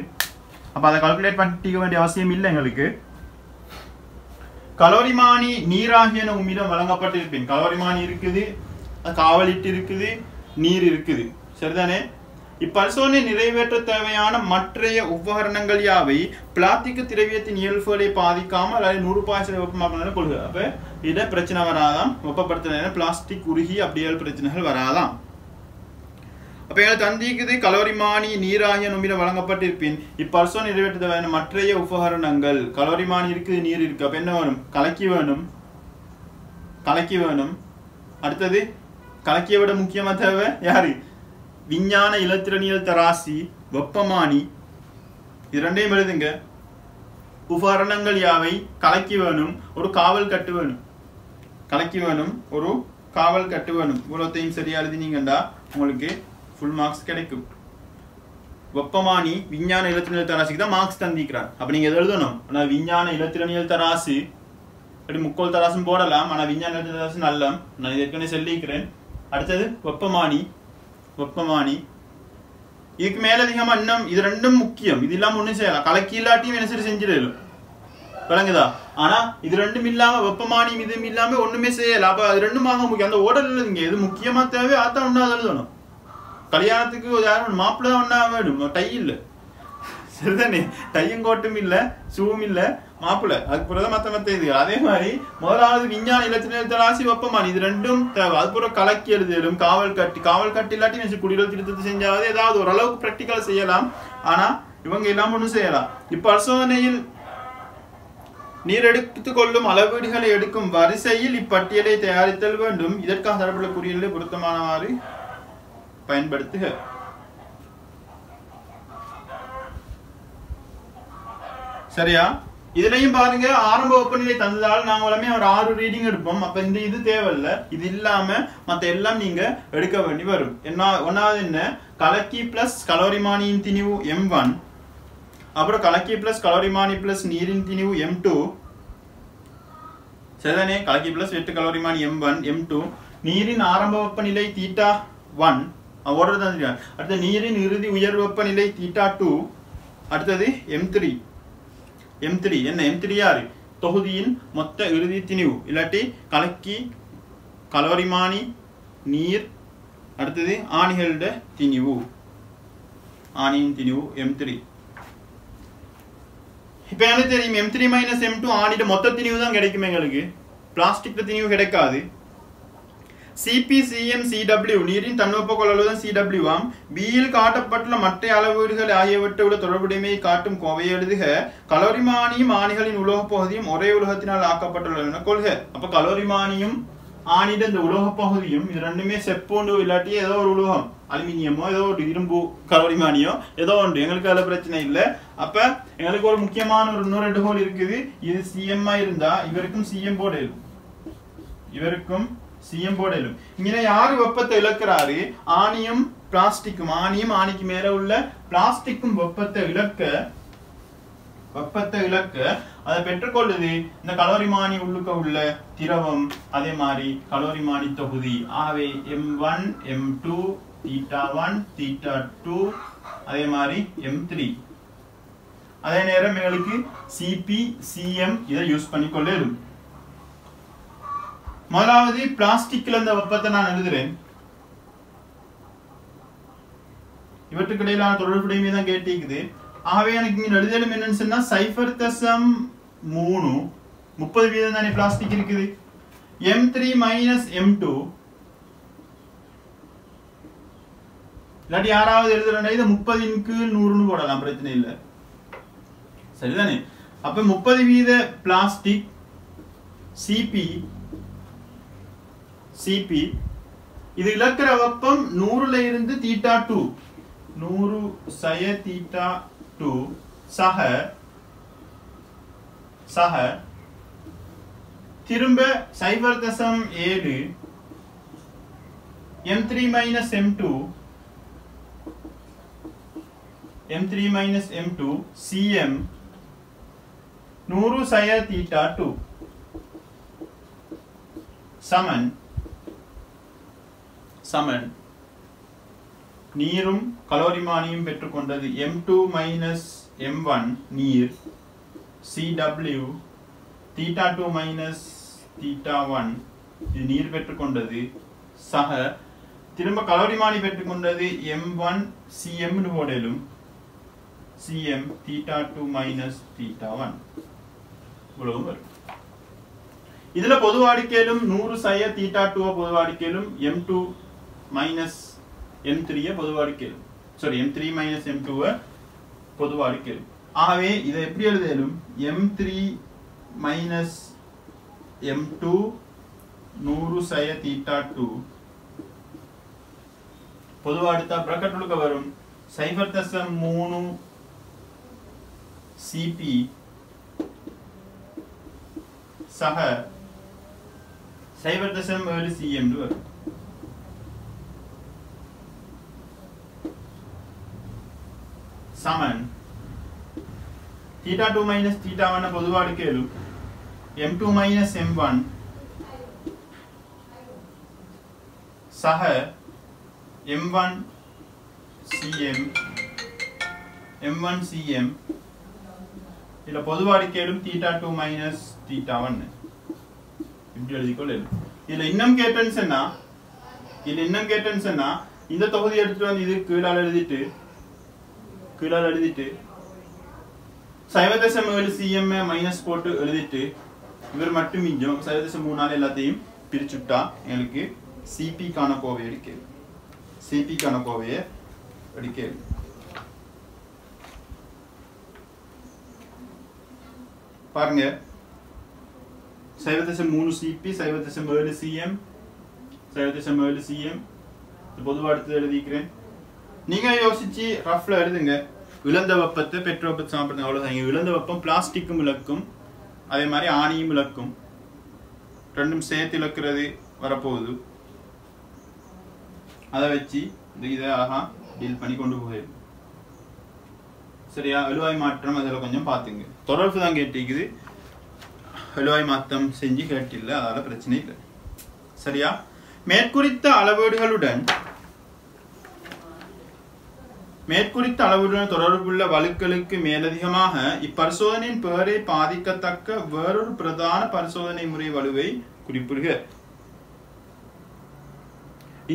அப்ப அதை கால்குலேட் பண்ணிக்க வேண்டிய அவசியம் இல்லை எங்களுக்கு. கலோரிமானி நீராகியன உம்மிடம் வழங்கப்பட்டிருப்பேன். கலோரிமானி இருக்குது, காவலிட்டு இருக்குது, நீர் இருக்குது, சரிதானே? இப்பரிசோதனை நிறைவேற்ற தேவையான மற்றைய உபகரணங்கள் யாவை பிளாஸ்டிக் திரவியத்தின் இயல்புகளை பாதிக்காமல் அல்லது 100% வெப்பமாக்கணும் கொள்கை. அப்ப இட பிரச்சனை வராதாம். வெப்பப்படுத்தின பிளாஸ்டிக் உருகி அப்படியே பிரச்சனைகள் வராதாம். அப்ப எங்களுக்கு தந்திக்குது கலோரிமானி நீராகிய நுமிடம் வழங்கப்பட்டிருப்பின் இப்பரிசோதனை நிறைவேற்ற தேவையான மற்றைய உபகரணங்கள். கலோரிமானி இருக்குது, நீர் இருக்கு. அப்ப என்ன வேணும்? கலக்கி வேணும். அடுத்தது கலக்கிய விட முக்கியமா தேவை யாரு? விஞ்ஞான இலத்திரனியல் தராசி, வெப்பமானி. இது ரெண்டையும் எழுதுங்க. உபகரணங்கள் யாவை? கலக்கி வேணும், ஒரு காவல் கட்டு வேணும். ஒரு காவல் கட்டு வேணும். இவ்வளோத்தையும் சரியா எழுதினீங்கண்டா உங்களுக்கு ஃபுல் மார்க்ஸ் கிடைக்கும். வெப்பமானி விஞ்ஞான இலத்திரனியல் தராசிக்கு தான் மார்க்ஸ் தந்திக்கிறார். அப்ப நீங்க எது எழுதணும்? ஆனா விஞ்ஞான இலத்திரனியல் தராசு அப்படி முக்கோள் தராசும் போடலாம். ஆனா விஞ்ஞான இலத்திரனியல் தராசு நல்ல நான் ஏற்கனவே சொல்லிக்கிறேன். அடுத்தது வெப்பமானி. இதுக்கு மேல அதிகமா இன்னும் இது ரெண்டும் முக்கியம். இது இல்லாம ஒண்ணும் செய்யலாம். கலக்கி இல்லாட்டியும் என்ன சரி செஞ்சிடலும், விளங்குதா? ஆனா இது ரெண்டும் இல்லாம வெப்பமானியும் இதுவும் இல்லாம ஒண்ணுமே செய்யல. அப்ப அது ரெண்டுமாக முக்கியம். அந்த ஓடல் எழுதுங்க. எது முக்கியமா தேவை அதான் ஒண்ணா எழுதணும். கல்யாணத்துக்கு யாரும் மாப்பிள்ள ஒண்ணா வேணும், டை இல்ல, சரிதானே? டையும் கோட்டும் இல்ல, ஷூவும் இல்ல, மாப்பிள்ள. அதுக்கு பிறகு மத்த இது. அதே மாதிரி முதலாவது விஞ்ஞான இலத்திரனியல் தராசி, வெப்பமானி. இது ரெண்டும் தேவை. அது பிறகு கலக்கி எழுதிடும், காவல் கட்டி இல்லாட்டி குடிநீர் திருத்தத்தை செஞ்சாவது ஏதாவது ஓரளவுக்கு பிராக்டிக்கல் செய்யலாம். ஆனா இவங்க எல்லாம் ஒண்ணும் செய்யலாம். இப்பரிசோதனையில் நீர் எடுத்துக் கொள்ளும் அளவீடுகளை எடுக்கும் வரிசையில் இப்பட்டியலை தயாரித்தல் வேண்டும். இதற்காக தரப்பட்ட குறியீடுகளை பொருத்தமானவாறு பயன்படுத்துக. சரியா? இதுலயும் பாருங்க ஆரம்ப வெப்பநிலை தந்ததால் நாங்க எல்லாமே ஒரு 6 ரீடிங் எடுப்போம். அப்ப இந்த இது தேவையில்ல. இது இல்லாம மத்த எல்லாம் நீங்க எடுக்க வேண்டி வரும். ஒன்னாவது என்ன? கலக்கி பிளஸ் கலோரிமானியின் திணிவு M1, அப்புறம் கலக்கி பிளஸ் கலோரிமானி பிளஸ் நீரின் திணிவு M2, சரிதானே? கலக்கி பிளஸ் வெட்டு கலோரிமானி M1 M2, நீரின் ஆரம்ப வெப்பநிலை θ1 ஓடுறது தான். அடுத்து நீரின் இறுதி உயர் வெப்பநிலை θ2. அடுத்தது M3 என்ன? M3 யாரு? தொகுதியின் மொத்த இறுதி திணிவு இல்லாட்டி கலக்கி கலோரிமானி நீர். அடுத்தது ஆணிகளோட திணிவு, ஆணியின் திணிவு M3. இப்ப எனக்கு தெரியும் M3 மைனஸ் M2 ஆணிட மொத்த திணிவு தான் கிடைக்கும் எங்களுக்கு. பிளாஸ்டிக் திணிவு கிடைக்காது. CP CM CW நீரின் தன்வெப்ப கொள்ளளவு தான் CW ஆம். பியில் காட்டப்பட்டுள்ள மற்ற அளவீடுகள் ஆகியவற்றோட தொடர்புடைமையை காட்டும் கோவையை எழுதுக. கலோரிமானியும் ஆணிகளின் உலோக பகுதியும் ஒரே உலோகத்தினால் ஆக்கப்பட்டுள்ளன கொள்க. அப்ப கலோரிமானியும் ஆணிட இந்த உலோக பகுதியும் இது ரெண்டுமே செப்போண்டு இல்லாட்டி ஏதோ ஒரு உலோகம், அலுமினியமோ ஏதோ ஒரு இரும்பு, கலோரிமானியோ ஏதோ ஒன்று. எங்களுக்கு அதுல பிரச்சனை இல்லை. அப்ப எங்களுக்கு ஒரு முக்கியமான ஒரு இன்னொரு எடுகோல் இருக்குது. இது CM இருந்தா இவருக்கும் CM போடலும், இவருக்கும் CM போடலும். இங்க யாரு வெப்பத்தை இழக்கிறாரு? ஆணியும் பிளாஸ்டிக்கும். ஆணியும் ஆணிக்கு மேல உள்ள பிளாஸ்டிக்கும் வெப்பத்தை இழக்க அதை பெற்றுக்கொள்ளுது இந்த கலோரிமானி உள்ளுக்க உள்ள திரவம். அதே மாதிரி கலோரிமானி தொகுதி. ஆகவே M1 M2 θ1 θ2 அதே மாதிரி M3. அதே நேரம் எங்களுக்கு CP CM இதை யூஸ் பண்ணிக்கொள்ளும். முதலாவது பிளாஸ்டிக்ல இந்த வெப்பத்தை நான் எழுதுறேன். இவற்றுக்கு இடையிலான தொடர்புடைமை தான் கேட்டிருக்குது. ஆகவே எனக்கு இங்க எழுதலும் என்னன்னு சொன்னா 0.3 30% தானே பிளாஸ்டிக் இருக்குது. M3 மைனஸ் M2 இல்லாட்டி யாராவது எழுதுறா இதை 30 கீழ் 100ன்னு போடலாம், பிரச்சனை இல்லை. சரிதானே? அப்ப 30% பிளாஸ்டிக் Cp இது இழக்கிற வெப்பம் 100ல இருந்து θ2 100 சய θ2 சக திரும்ப 0.7 M3 M2 Cm 100 சய θ2 சமன் நீரும் கலோரிமானியும் பெற்றுக்கொண்டது M2 M1 நீர் Cw θ2 θ1 இது நீர் பெற்றுக்கொண்டது சக திரும்ப கலோரிமானி பெற்றுக்கொண்டது M1 Cm போடலும் Cm θ2 θ1 இவ்வளவு வரும். இதுல பொதுவாடிக்கையிலும் 100 சய θ2 பொதுவாடிக்கையிலும் M2 M3 பொதுவாடிக்கையிலும் M3 M2 பொதுவாடிக்கையிலும். ஆகவே இதை எப்படி எழுதலும்? M3 M2 100 சய θ2 பொதுவாடுத்தா பிராக்கெட் உள்ள வரும் 0.3 Cp சக 0.7 Cm வரும். சமன் θ2 θ1 பொதுவாடுக்கையிலும் M2 M1 சக M1 Cm இதுல பொதுவாடிக்கையிலும் θ2 θ1 இப்படி எழுதிக்கொள்ளு. இதுல இன்னும் கேட்டன்ஸ்னா இந்த தொகுதி எடுத்துட்டு வந்து இது கீழால் எழுதிட்டு 0.7 Cm மைனஸ் போட்டு எழுதிட்டு இவர் மட்டும் மிஞ்சும் 0.3 எல்லாத்தையும் பிரிச்சுட்டா எங்களுக்கு Cp கான கோவை எடுக்க பாருங்க 0.3 Cp 0.7 Cm பொதுவா எடுத்து எழுதிக்கிறேன். நீங்க யோசிச்சு ரஃப்ல எழுதுங்க. இழந்த வெப்பத்தை பெற்ற வெப்பத்தை சாப்பிடுங்க, அவ்வளவுதான். இழந்த வெப்பம் பிளாஸ்டிக்கும் இழக்கும், அதே மாதிரி ஆணியும் இழக்கும், ரெண்டும் சேர்த்து இழக்கிறது வரப்போகுது. அதை வச்சு இதை அழகா டீல் பண்ணி கொண்டு போயிடும். சரியா? எழுவாய் மாற்றம் அதில் கொஞ்சம் பார்த்துங்க. தொடர்பு தான் கேட்டிக்குது, எழுவாய் மாற்றம் செஞ்சு கேட்டில்லை, அதால பிரச்சனை இல்லை. சரியா? மேற்குறித்த அளவீடுகளுடன் தொடர்புள்ள வழுக்களுக்கு மேலதிகமாக இப்பரிசோதனையின் பெயரை பாதிக்கத்தக்க வேறொரு பிரதான பரிசோதனை முறை வலுவை குறிப்பிடுக.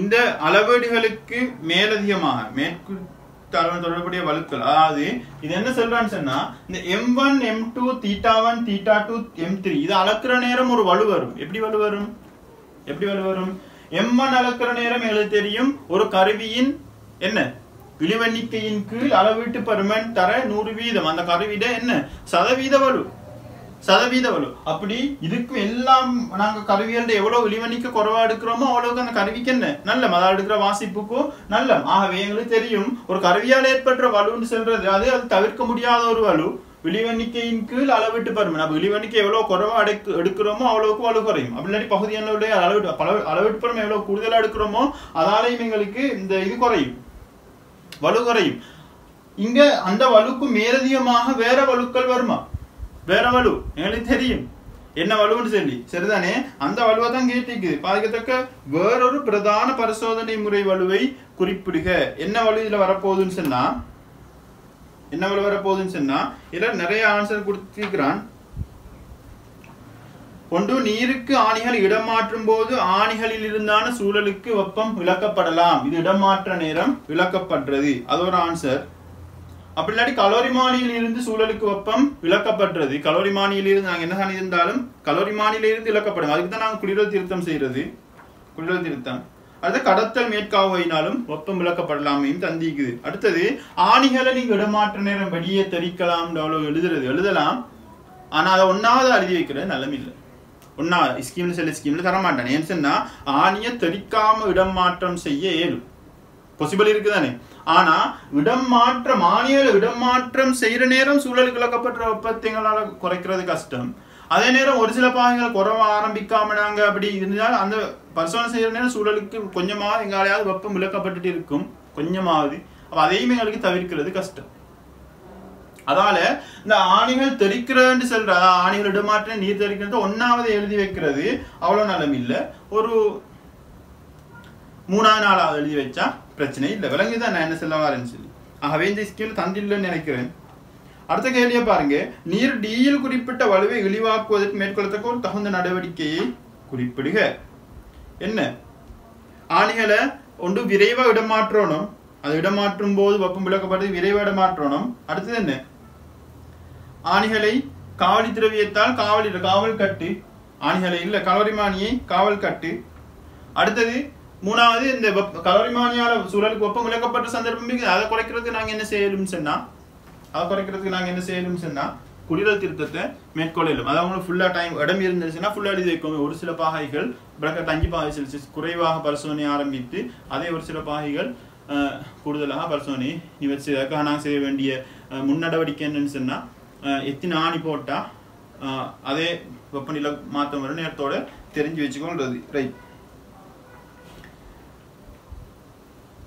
இந்த அளவீடுகளுக்கு மேலதிகமாக மேற்குறித்த அளவு தொடர்புடைய வழுக்கள், அதாவது இது என்ன சொல்றான்னு சொன்னா, இந்த M1 M2 θ1 θ2 M3 இது அளக்கிற நேரம் ஒரு வலு வரும். எப்படி வலு வரும்? M1 அளக்கிற நேரம் எங்களுக்கு தெரியும், ஒரு கருவியின் என்ன இழிவெண்ணிக்கையின் கீழ் அளவீட்டு பருமன் தர 100%. அந்த கருவிட என்ன சதவீத வலு. அப்படி இதுக்கு எல்லாம் நாங்க கருவிகள் எவ்வளவு இழிவெண்ணிக்க குறைவா எடுக்கிறோமோ அவ்வளவுக்கு அந்த கருவிக்கு என்ன நல்ல அதாவது எடுக்கிற வாசிப்புக்கும் நல்ல. ஆகவே எங்களுக்கு தெரியும் ஒரு கருவியால் ஏற்பட்ட வலுன்னு சொல்றது அது தவிர்க்க முடியாத ஒரு வலு. இழிவெண்ணிக்கையின் கீழ் அளவீட்டு பருமன். அப்ப இழிவெண்ணிக்கை எவ்வளவு குறைவா எடுக்கிறோமோ அவ்வளவுக்கு வலு குறையும். அப்படி இல்லாட்டி பகுதியினுடைய அளவீட்டு பருமன் எவ்வளவு கூடுதலா எடுக்கிறோமோ அதாலையும் எங்களுக்கு இந்த இது குறையும், வலு குறையும். இங்க அந்த வலுக்கு மேலதிகமாக வேற வலுக்கள் வருமா? வேற வலு எங்களுக்கு தெரியும் என்ன வலுன்னு சொல்லி, சரிதானே? அந்த வலுவை தான் கேட்டிக்குது. பாதிக்கத்தக்க வேறொரு பிரதான பரிசோதனை முறை வலுவை குறிப்பிடுக. என்ன வலு இதுல வரப்போகுதுன்னு சொன்னா இதுல நிறைய ஆன்சர் கொடுத்திருக்கிறான். ஒன்று, நீருக்கு ஆணிகள் இடமாற்றும் போது ஆணிகளில் இருந்தான சூழலுக்கு வெப்பம் இழக்கப்படலாம். இது இடமாற்ற நேரம் இழக்கப்படுறது, அது ஒரு ஆன்சர். அப்படி இல்லாட்டி கலோரிமானியில் இருந்து சூழலுக்கு வெப்பம் இழக்கப்படுறது. கலோரிமானியில் இருந்து நாங்கள் என்ன இருந்தாலும் கலோரிமானியில இருந்து இழக்கப்படும். அதுக்கு தான் நாங்கள் குளிரல் திருத்தம் செய்யறது, குளிரல் திருத்தம். அது கடத்தல் மேற்காவையினாலும் வெப்பம் விளக்கப்படலாமையும் தந்திக்குது. அடுத்தது ஆணிகளை நீங்க இடமாற்ற நேரம் வெளியே தெரிக்கலாம் எழுதலாம். ஆனா அதை ஒன்னாவது எழுதி வைக்கிறது நல்லம் இல்லை. ஒன்னா ஸ்கீம்ல சில ஸ்கீம்ல தரமாட்டேன். ஏன்னு சொன்னா ஆணியை தெரிக்காம இடம் மாற்றம் செய்ய இயலும், பாசிபிள் இருக்குதானே. ஆனா ஆணிகளை இடம் மாற்றம் செய்யற நேரம் சூழலுக்கு இழக்கப்பட்ட வெப்பத்தைகளால குறைக்கிறது கஷ்டம். அதே நேரம் ஒரு சில பாகங்கள் குறைவ ஆரம்பிக்காம நாங்க அப்படி இருந்தால் அந்த பரிசோதனை செய்யற நேரம் சூழலுக்கு கொஞ்சமாவது எங்காலையாவது வெப்பம் விளக்கப்பட்டு இருக்கும் கொஞ்சமாவது. அப்ப அதையுமே எங்களுக்கு தவிர்க்கிறது கஷ்டம். அதால இந்த ஆணிகள் தெரிக்கிறன்னு சொல்ற ஆணிகள் இடமாற்ற நீர் தெரிக்கிறது ஒன்னாவது எழுதி வைக்கிறது அவ்வளவு நலம் இல்லை. ஒரு 3ஆவது நாளாவது எழுதி வச்சா பிரச்சனை இல்லை. விளங்குதான் நான் என்ன சொல்ல வரேன்னு சொல்லி. ஆகவே இந்த ஸ்கீல் தந்தில்லைன்னு நினைக்கிறேன். அடுத்த கேள்வியை பாருங்க. நீர் டியில் குறிப்பிட்ட வலுவை இழிவாக்குவதற்கு மேற்கொள்ளத்தக்க ஒரு தகுந்த நடவடிக்கையை குறிப்பிடுக. என்ன? ஆணிகளை ஒன்று விரைவா இடமாற்றணும். அது இடமாற்றும் போது வெப்பம் விளக்கப்பட்டு விரைவா இடமாற்றணும். அடுத்தது என்ன? ஆணிகளை காவலி திரவியத்தால் காவல் கட்டு. ஆணிகளை இல்ல கலோரிமானியை காவல் கட்டு. அடுத்தது 3வது இந்த கலோரிமானியால சூழலுக்கு வெப்பம் விளக்கப்பட்ட சந்தர்ப்பம் இருக்குது. அதை குறைக்கிறதுக்கு நாங்க என்ன செய்யலும் சொன்னா குளிரல் திருத்தத்தை மேற்கொள்ளும். அது அவங்களுக்கு ஃபுல்லா டைம் இடம் இருந்துச்சுன்னா ஃபுல்லா எழுதி வைக்கும். ஒரு சில பாகைகள் பிராக்கெட் 5 பாகை செல்சியஸ் குறைவாக பரிசோதனை ஆரம்பித்து அதே ஒரு சில பாகைகள் கூடுதலாக பரிசோதனை நிவர்த்திக்காக நாங்கள் செய்ய வேண்டிய முன்னடவடிக்கை என்னன்னு சொன்னா எத்தனை ஆணி போட்டா அதே வெப்பநிலை மாற்றம் வரும் நேரத்தோட தெரிஞ்சு வச்சுக்கொள்றது. ரைட்.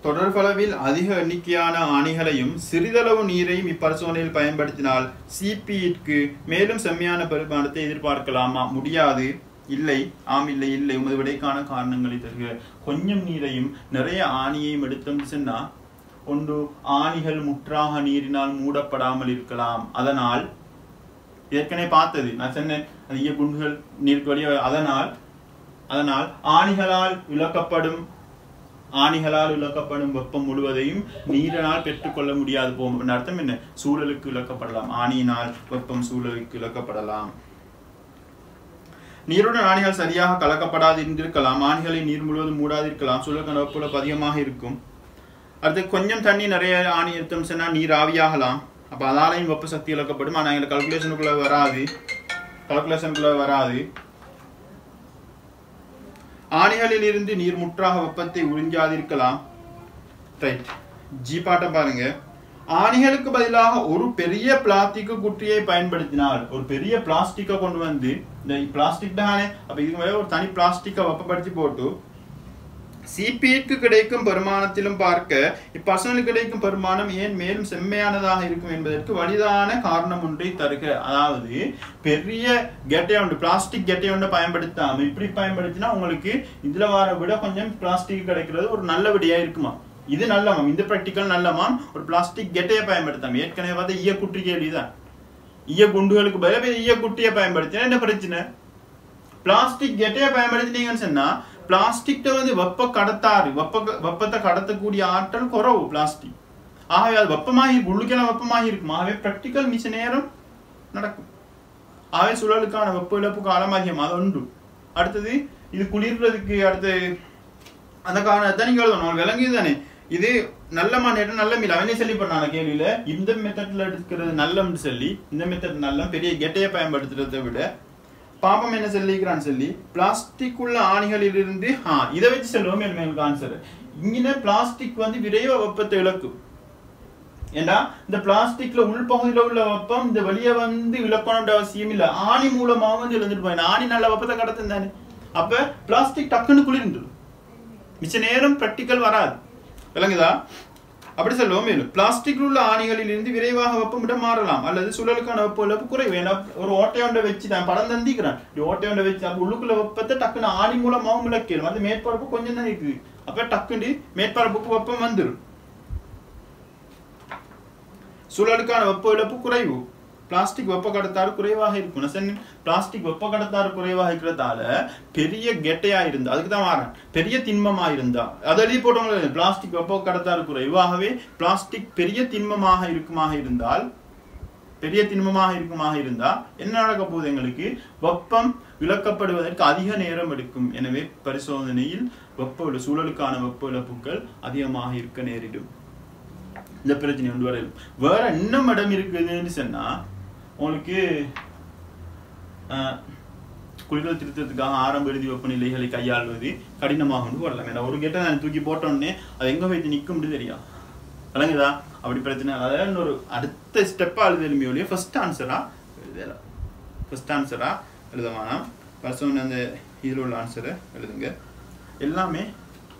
தொடர்பளவில் அதிக எண்ணிக்கையான ஆணிகளையும் சிறிதளவு நீரையும் இப்பரிசோதனையில் பயன்படுத்தினால் சிபிக்கு மேலும் செம்மையான பெருமானத்தை எதிர்பார்க்கலாமா? முடியாது. இல்லை. ஆம் இல்லை இல்லை. உமது விடைக்கான காரணங்களை தருக. கொஞ்சம் நீரையும் நிறைய ஆணியையும் எடுத்தோம்னு சொன்னா ஒன்று ஆணிகள் முற்றாக நீரினால் மூடப்படாமல் இருக்கலாம். அதனால் ஏற்கனவே பார்த்தது நான் சொன்னேன் அதிக குண்டுகள் நீருக்கு வழிய அதனால் ஆணிகளால் இழக்கப்படும் வெப்பம் முழுவதையும் நீரினால் பெற்றுக்கொள்ள முடியாது போகும். அர்த்தம் என்ன? சூழலுக்கு இழக்கப்படலாம். ஆணியினால் வெப்பம் சூழலுக்கு இழக்கப்படலாம். நீருடன் ஆணிகள் சரியாக கலக்கப்படாது இருந்திருக்கலாம். ஆணிகளை நீர் முழுவதும் மூடாதிருக்கலாம். சூழலுக்கான வெப்பம் அதிகமாக இருக்கும். அடுத்து கொஞ்சம் தண்ணி நிறைய ஆணி எடுத்தோம் சொன்னா நீர் ஆவியாகலாம். அப்ப அதாலையும் வெப்ப சக்தி இழக்கப்படும். ஆனா எங்க கல்குலேஷனுக்குள்ள வராது. ஆணிகளில் இருந்து நீர் முற்றாக வெப்பத்தை உறிஞ்சாதிருக்கலாம். ரைட். ஜி பாட்டை பாருங்க. ஆணிகளுக்கு பதிலாக ஒரு பெரிய பிளாஸ்டிக் குற்றியை பயன்படுத்தினால், ஒரு பெரிய பிளாஸ்டிக்கை கொண்டு வந்து இந்த பிளாஸ்டிக் தானே, அப்ப இதுக்கு மேல ஒரு தனி பிளாஸ்டிக்கை வெப்பப்படுத்தி போட்டு சிபிக்கு கிடைக்கும் பெருமானத்திலும் பார்க்க இப்பர்சனலுக்கு கிடைக்கும் பெருமானம் ஏன் மேலும் செம்மையானதாக இருக்கும் என்பதற்கு வலிதான காரணம் ஒன்றை தருக. அதாவது பெரிய கெட்டை ஒன்று பிளாஸ்டிக் கெட்டை ஒன்று பயன்படுத்தாம இப்படி பயன்படுத்தினா உங்களுக்கு இதுல வர விட கொஞ்சம் பிளாஸ்டிக் கிடைக்கிறது ஒரு நல்ல விடையா இருக்குமா? இது நல்லமாம். இந்த பிராக்டிக்கல் நல்லமாம். ஒரு பிளாஸ்டிக் கெட்டையை பயன்படுத்தாம ஏற்கனவே பார்த்தா ஈய குட்டி கேள்விதான். ஈய குண்டுகளுக்கு பதிலாக ஈய குட்டியை பயன்படுத்தினா என்ன பிரச்சனை? பிளாஸ்டிக் கெட்டையை பயன்படுத்தினீங்கன்னு சொன்னா பிளாஸ்டிக் வந்து வெப்பத்தை கடத்தக்கூடிய ஆற்றல் குறவு பிளாஸ்டிக். ஆகவே அது வெப்பமாக உள்ளுக்கெல்லாம் வெப்பமாக இருக்கும். ஆகவே பிராக்டிக்கல் மிச்ச நேரம் நடக்கும். ஆகவே சூழலுக்கான வெப்ப இழப்பு காலம் அதிகம். அது ஒன்று. அடுத்தது இது குளிர்றதுக்கு அடுத்து அந்த காரணத்தை நீங்க எழுதணும். விளங்குது தானே? இது நல்லமா நேரம் நல்ல மீல் அவனே சொல்லி பண்ணான கேள்வியில இந்த மெத்தட்ல எடுக்கிறது நல்லம்னு சொல்லி இந்த மெத்தட் நல்ல பெரிய கெட்டையை பயன்படுத்துறதை விட பாப்பம் என்ன சொல்லிக்கிறான்னு சொல்லி பிளாஸ்டிக் உள்ள ஆணிகளில் இருந்து இதை வச்சு சொல்லுவோம். எனக்கு ஆன்சர் இங்கே பிளாஸ்டிக் வந்து விரைவ வெப்பத்தை இழக்கும். ஏன்னா இந்த பிளாஸ்டிக்ல உள்பகுதியில உள்ள வெப்பம் இந்த வெளியே வந்து இழக்கணும்ன்ற அவசியம் இல்லை. ஆணி மூலமாக வந்து இழந்துட்டு போய் ஆணி நல்ல வெப்பத்தை கடத்தும் தானே. அப்ப பிளாஸ்டிக் டக்குன்னு குளிர்ந்துடும். மிச்ச நேரம் பிராக்டிக்கல் வராது. விளங்குதா? அப்படி சொல்லுவோம். மேலும் பிளாஸ்டிக் உள்ள ஆணிகளில் இருந்து விரைவாக வெப்பம் விட மாறலாம் அல்லது சூழலுக்கான வெப்ப இழப்பு குறைவு. ஏன்னா ஒரு ஓட்டையொண்டை வச்சு நான் படம் தந்திக்கிறேன். ஓட்டையொண்டை வச்சு அப்ப உள்ளுக்குள்ள வெப்பத்தை டக்குன்னு ஆணி மூலமாகவும் இழக்கலாம். அது மேற்பரப்பு கொஞ்சம் தான் இருக்குது. அப்ப டக்குன்னு மேற்பரப்புக்கு வெப்பம் வந்துடும். சூழலுக்கான வெப்ப இழப்பு குறைவு. பிளாஸ்டிக் வெப்ப கடத்தாறு குறைவாக இருக்கும். பிளாஸ்டிக் வெப்ப கடத்தாறு குறைவாக இருக்கிறதால பெரிய கெட்டையா இருந்தா அதுக்கு தான் மாறேன். பெரிய திண்மமா இருந்தா அதை எழுதி போட்டவங்க பிளாஸ்டிக் வெப்ப கடத்தாறு குறைவாகவே பிளாஸ்டிக் பெரிய திண்மமாக இருக்குமாக இருந்தால் பெரிய திண்மமாக இருக்குமாக இருந்தா என்ன நடக்க போகுது? எங்களுக்கு வெப்பம் இழக்கப்படுவதற்கு அதிக நேரம் எடுக்கும். எனவே பரிசோதனையில் வெப்ப சூழலுக்கான வெப்ப இழப்புகள் அதிகமாக இருக்க நேரிடும். இந்த பிரச்சனை கொண்டு வரையும். வேற இன்னும் இடம் இருக்குதுன்னு சொன்னா உங்களுக்கு குளிர்கள் திருத்தத்துக்காக ஆரம்ப இறுதி வெப்பநிலைகளை கையாள்வது கடினமாக கொண்டு வரலாம். ஏன்னா ஒரு கேட்ட நான் தூக்கி போட்டோன்னே அது எங்க போய் நிற்கும்னு தெரியும். விளங்குதா? அப்படி பிரச்சனை. அதாவது ஒரு அடுத்த ஸ்டெப்பா எழுதுமே ஒழிய ஃபர்ஸ்ட் ஆன்சரா எழுதலாம். ஃபர்ஸ்ட் ஆன்சரா எழுதவானா பர்சன் அந்த இதில் உள்ள ஆன்சரை எழுதுங்க. எல்லாமே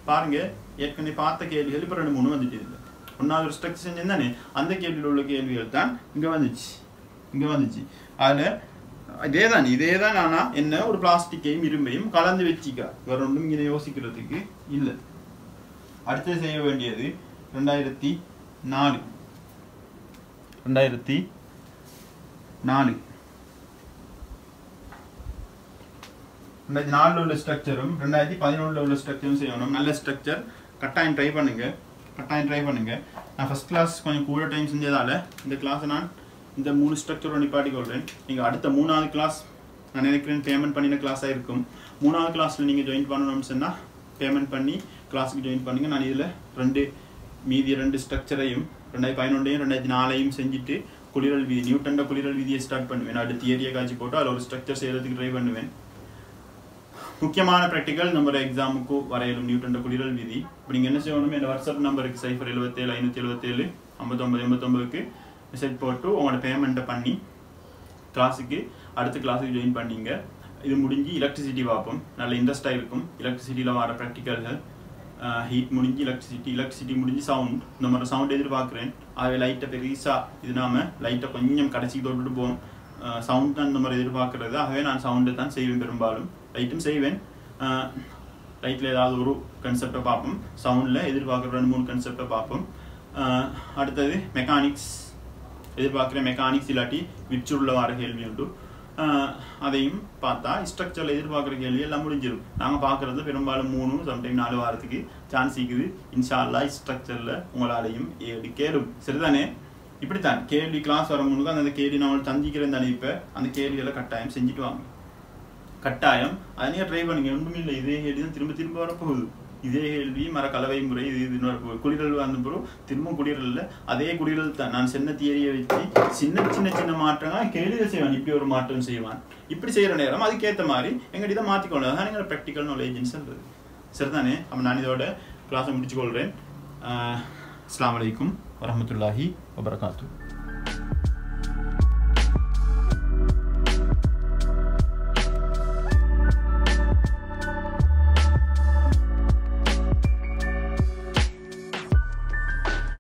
பாருங்க, ஏற்கனவே பார்த்த கேள்விகள் இப்போ 2-3 வந்துட்டு இல்லை. 1வது ஒரு ஸ்ட்ரக்சர் செஞ்சிருந்தானே அந்த கேள்வியில் உள்ள கேள்விகள் தான் இங்கே வந்துச்சு. அதில் இதே தான் ஆனால் என்ன ஒரு பிளாஸ்டிக்கையும் இரும்பையும் கலந்து வச்சிக்கா. வேற ஒன்றும் இங்கே யோசிக்கிறதுக்கு இல்லை. அடுத்து செய்ய வேண்டியது 2004 உள்ள ஸ்ட்ரக்சரும் 2011 உள்ள ஸ்ட்ரக்சரும் செய்யணும். நல்ல ஸ்ட்ரக்சர் கட்டாயம் ட்ரை பண்ணுங்க. நான் ஃபர்ஸ்ட் கிளாஸ் கொஞ்சம் கூட டைம் செஞ்சதால இந்த கிளாஸை நான் இந்த 3 ஸ்ட்ரக்சரோட நிப்பாட்டி கொள்றேன். நீங்கள் அடுத்த 3வது கிளாஸ் நான் நினைக்கிறேன் பேமெண்ட் பண்ணின கிளாஸாக இருக்கும். 3வது கிளாஸில் நீங்கள் ஜாயின் பண்ணணும்னு சொன்னால் பேமெண்ட் பண்ணி கிளாஸுக்கு ஜாயின் பண்ணுங்க. நான் இதில் மீதி 2 ஸ்ட்ரக்சரையும் 2011 2004 செஞ்சுட்டு குளிரல் விதி நியூட்டன்ட குளிரல் விதியை ஸ்டார்ட் பண்ணுவேன். அடுத்த தியரியை காட்சி போட்டு அதில் ஒரு ஸ்ட்ரக்சர் செய்யறதுக்கு ட்ரை பண்ணுவேன். முக்கியமான ப்ராக்டிக்கல் நம்பர் எக்ஸாமுக்கு வரையலும் நியூட்டன்ட குளிரல் விதி. இப்போ நீங்கள் என்ன செய்யணும்? இந்த வாட்ஸ்அப் நம்பருக்கு 077 577 5989க்கு மெசேஜ் போட்டு உங்களோட பேமெண்ட்டை பண்ணி அடுத்த கிளாஸுக்கு ஜாயின் பண்ணிங்க. இது முடிஞ்சு எலக்ட்ரிசிட்டி பார்ப்போம். நல்ல இன்ட்ரெஸ்டாக இருக்கும். எலக்ட்ரிசிட்டியில் வர ப்ராக்டிக்கல்கள் ஹீட் முடிஞ்சு எலக்ட்ரிசிட்டி முடிஞ்சு சவுண்ட். இந்த மாதிரி சவுண்ட் எதிர்பார்க்குறேன். ஆகவே லைட்டை பெருசாக இது நாம லைட்டை கொஞ்சம் கடைசிக்கு தொட்டுட்டு போவோம். சவுண்ட் தான் இந்த மாதிரி எதிர்பார்க்கறது. ஆகவே நான் சவுண்டை தான் செய்வேன். பெரும்பாலும் லைட்டும் செய்வேன். லைட்டில் ஏதாவது ஒரு கன்செப்டை பார்ப்போம். சவுண்டில் எதிர்பார்க்குற 2-3 கன்செப்டை பார்ப்போம். அடுத்தது மெக்கானிக்ஸ் எதிர்பார்க்குறேன். மெக்கானிக்ஸ் இல்லாட்டி விச்சுள்ள வர கேள்வி உண்டு. அதையும் பார்த்தா ஸ்ட்ரக்சரில் எதிர்பார்க்குற கேள்வி எல்லாம் முடிஞ்சிடும். நாங்கள் பார்க்குறது பெரும்பாலும் 3 சம்டைம் 4 வாரத்துக்கு சான்ஸ் இருக்குது. இன்ஷா அல்லாஹ் ஸ்ட்ரக்சரில் உங்களாலையும் கேளும். சரிதானே? இப்படித்தான் கேள்வி கிளாஸ் வர முன்னுக்கு அந்த கேள்வி நான் சந்திக்கிறேன் தானே. இப்போ அந்த கேள்விகளை கட்டாயம் செஞ்சுட்டு வாங்க. கட்டாயம் அதை நீங்கள் ட்ரை பண்ணுங்க. ஒன்றுமே இல்லை. இதே கேள்வி தான் திரும்ப வரப்போகுது. இதே கேள்வி கலவை முறை இது குளிரல் வந்த பிறகு திரும்ப குளிரல்ல அதே குளிரல் தான். நான் சின்ன தியரியை வச்சு சின்ன மாற்றங்கள் கேள்விகள் செய்வான். இப்படி ஒரு மாற்றம் செய்வான். இப்படி செய்யற நேரம் அதுக்கேற்ற மாதிரி எங்கிட்ட இதை மாற்றிக்கொள்ள தான் எங்களை ப்ராக்டிக்கல் நாலேஜ்னு சொல்றது. சரிதானே? அப்போ நான் இதோட கிளாஸை முடிச்சுக்கொள்கிறேன். அஸ்ஸலாமு அலைக்கும் வரஹ்மத்துல்லாஹி வபரகாத்துஹு.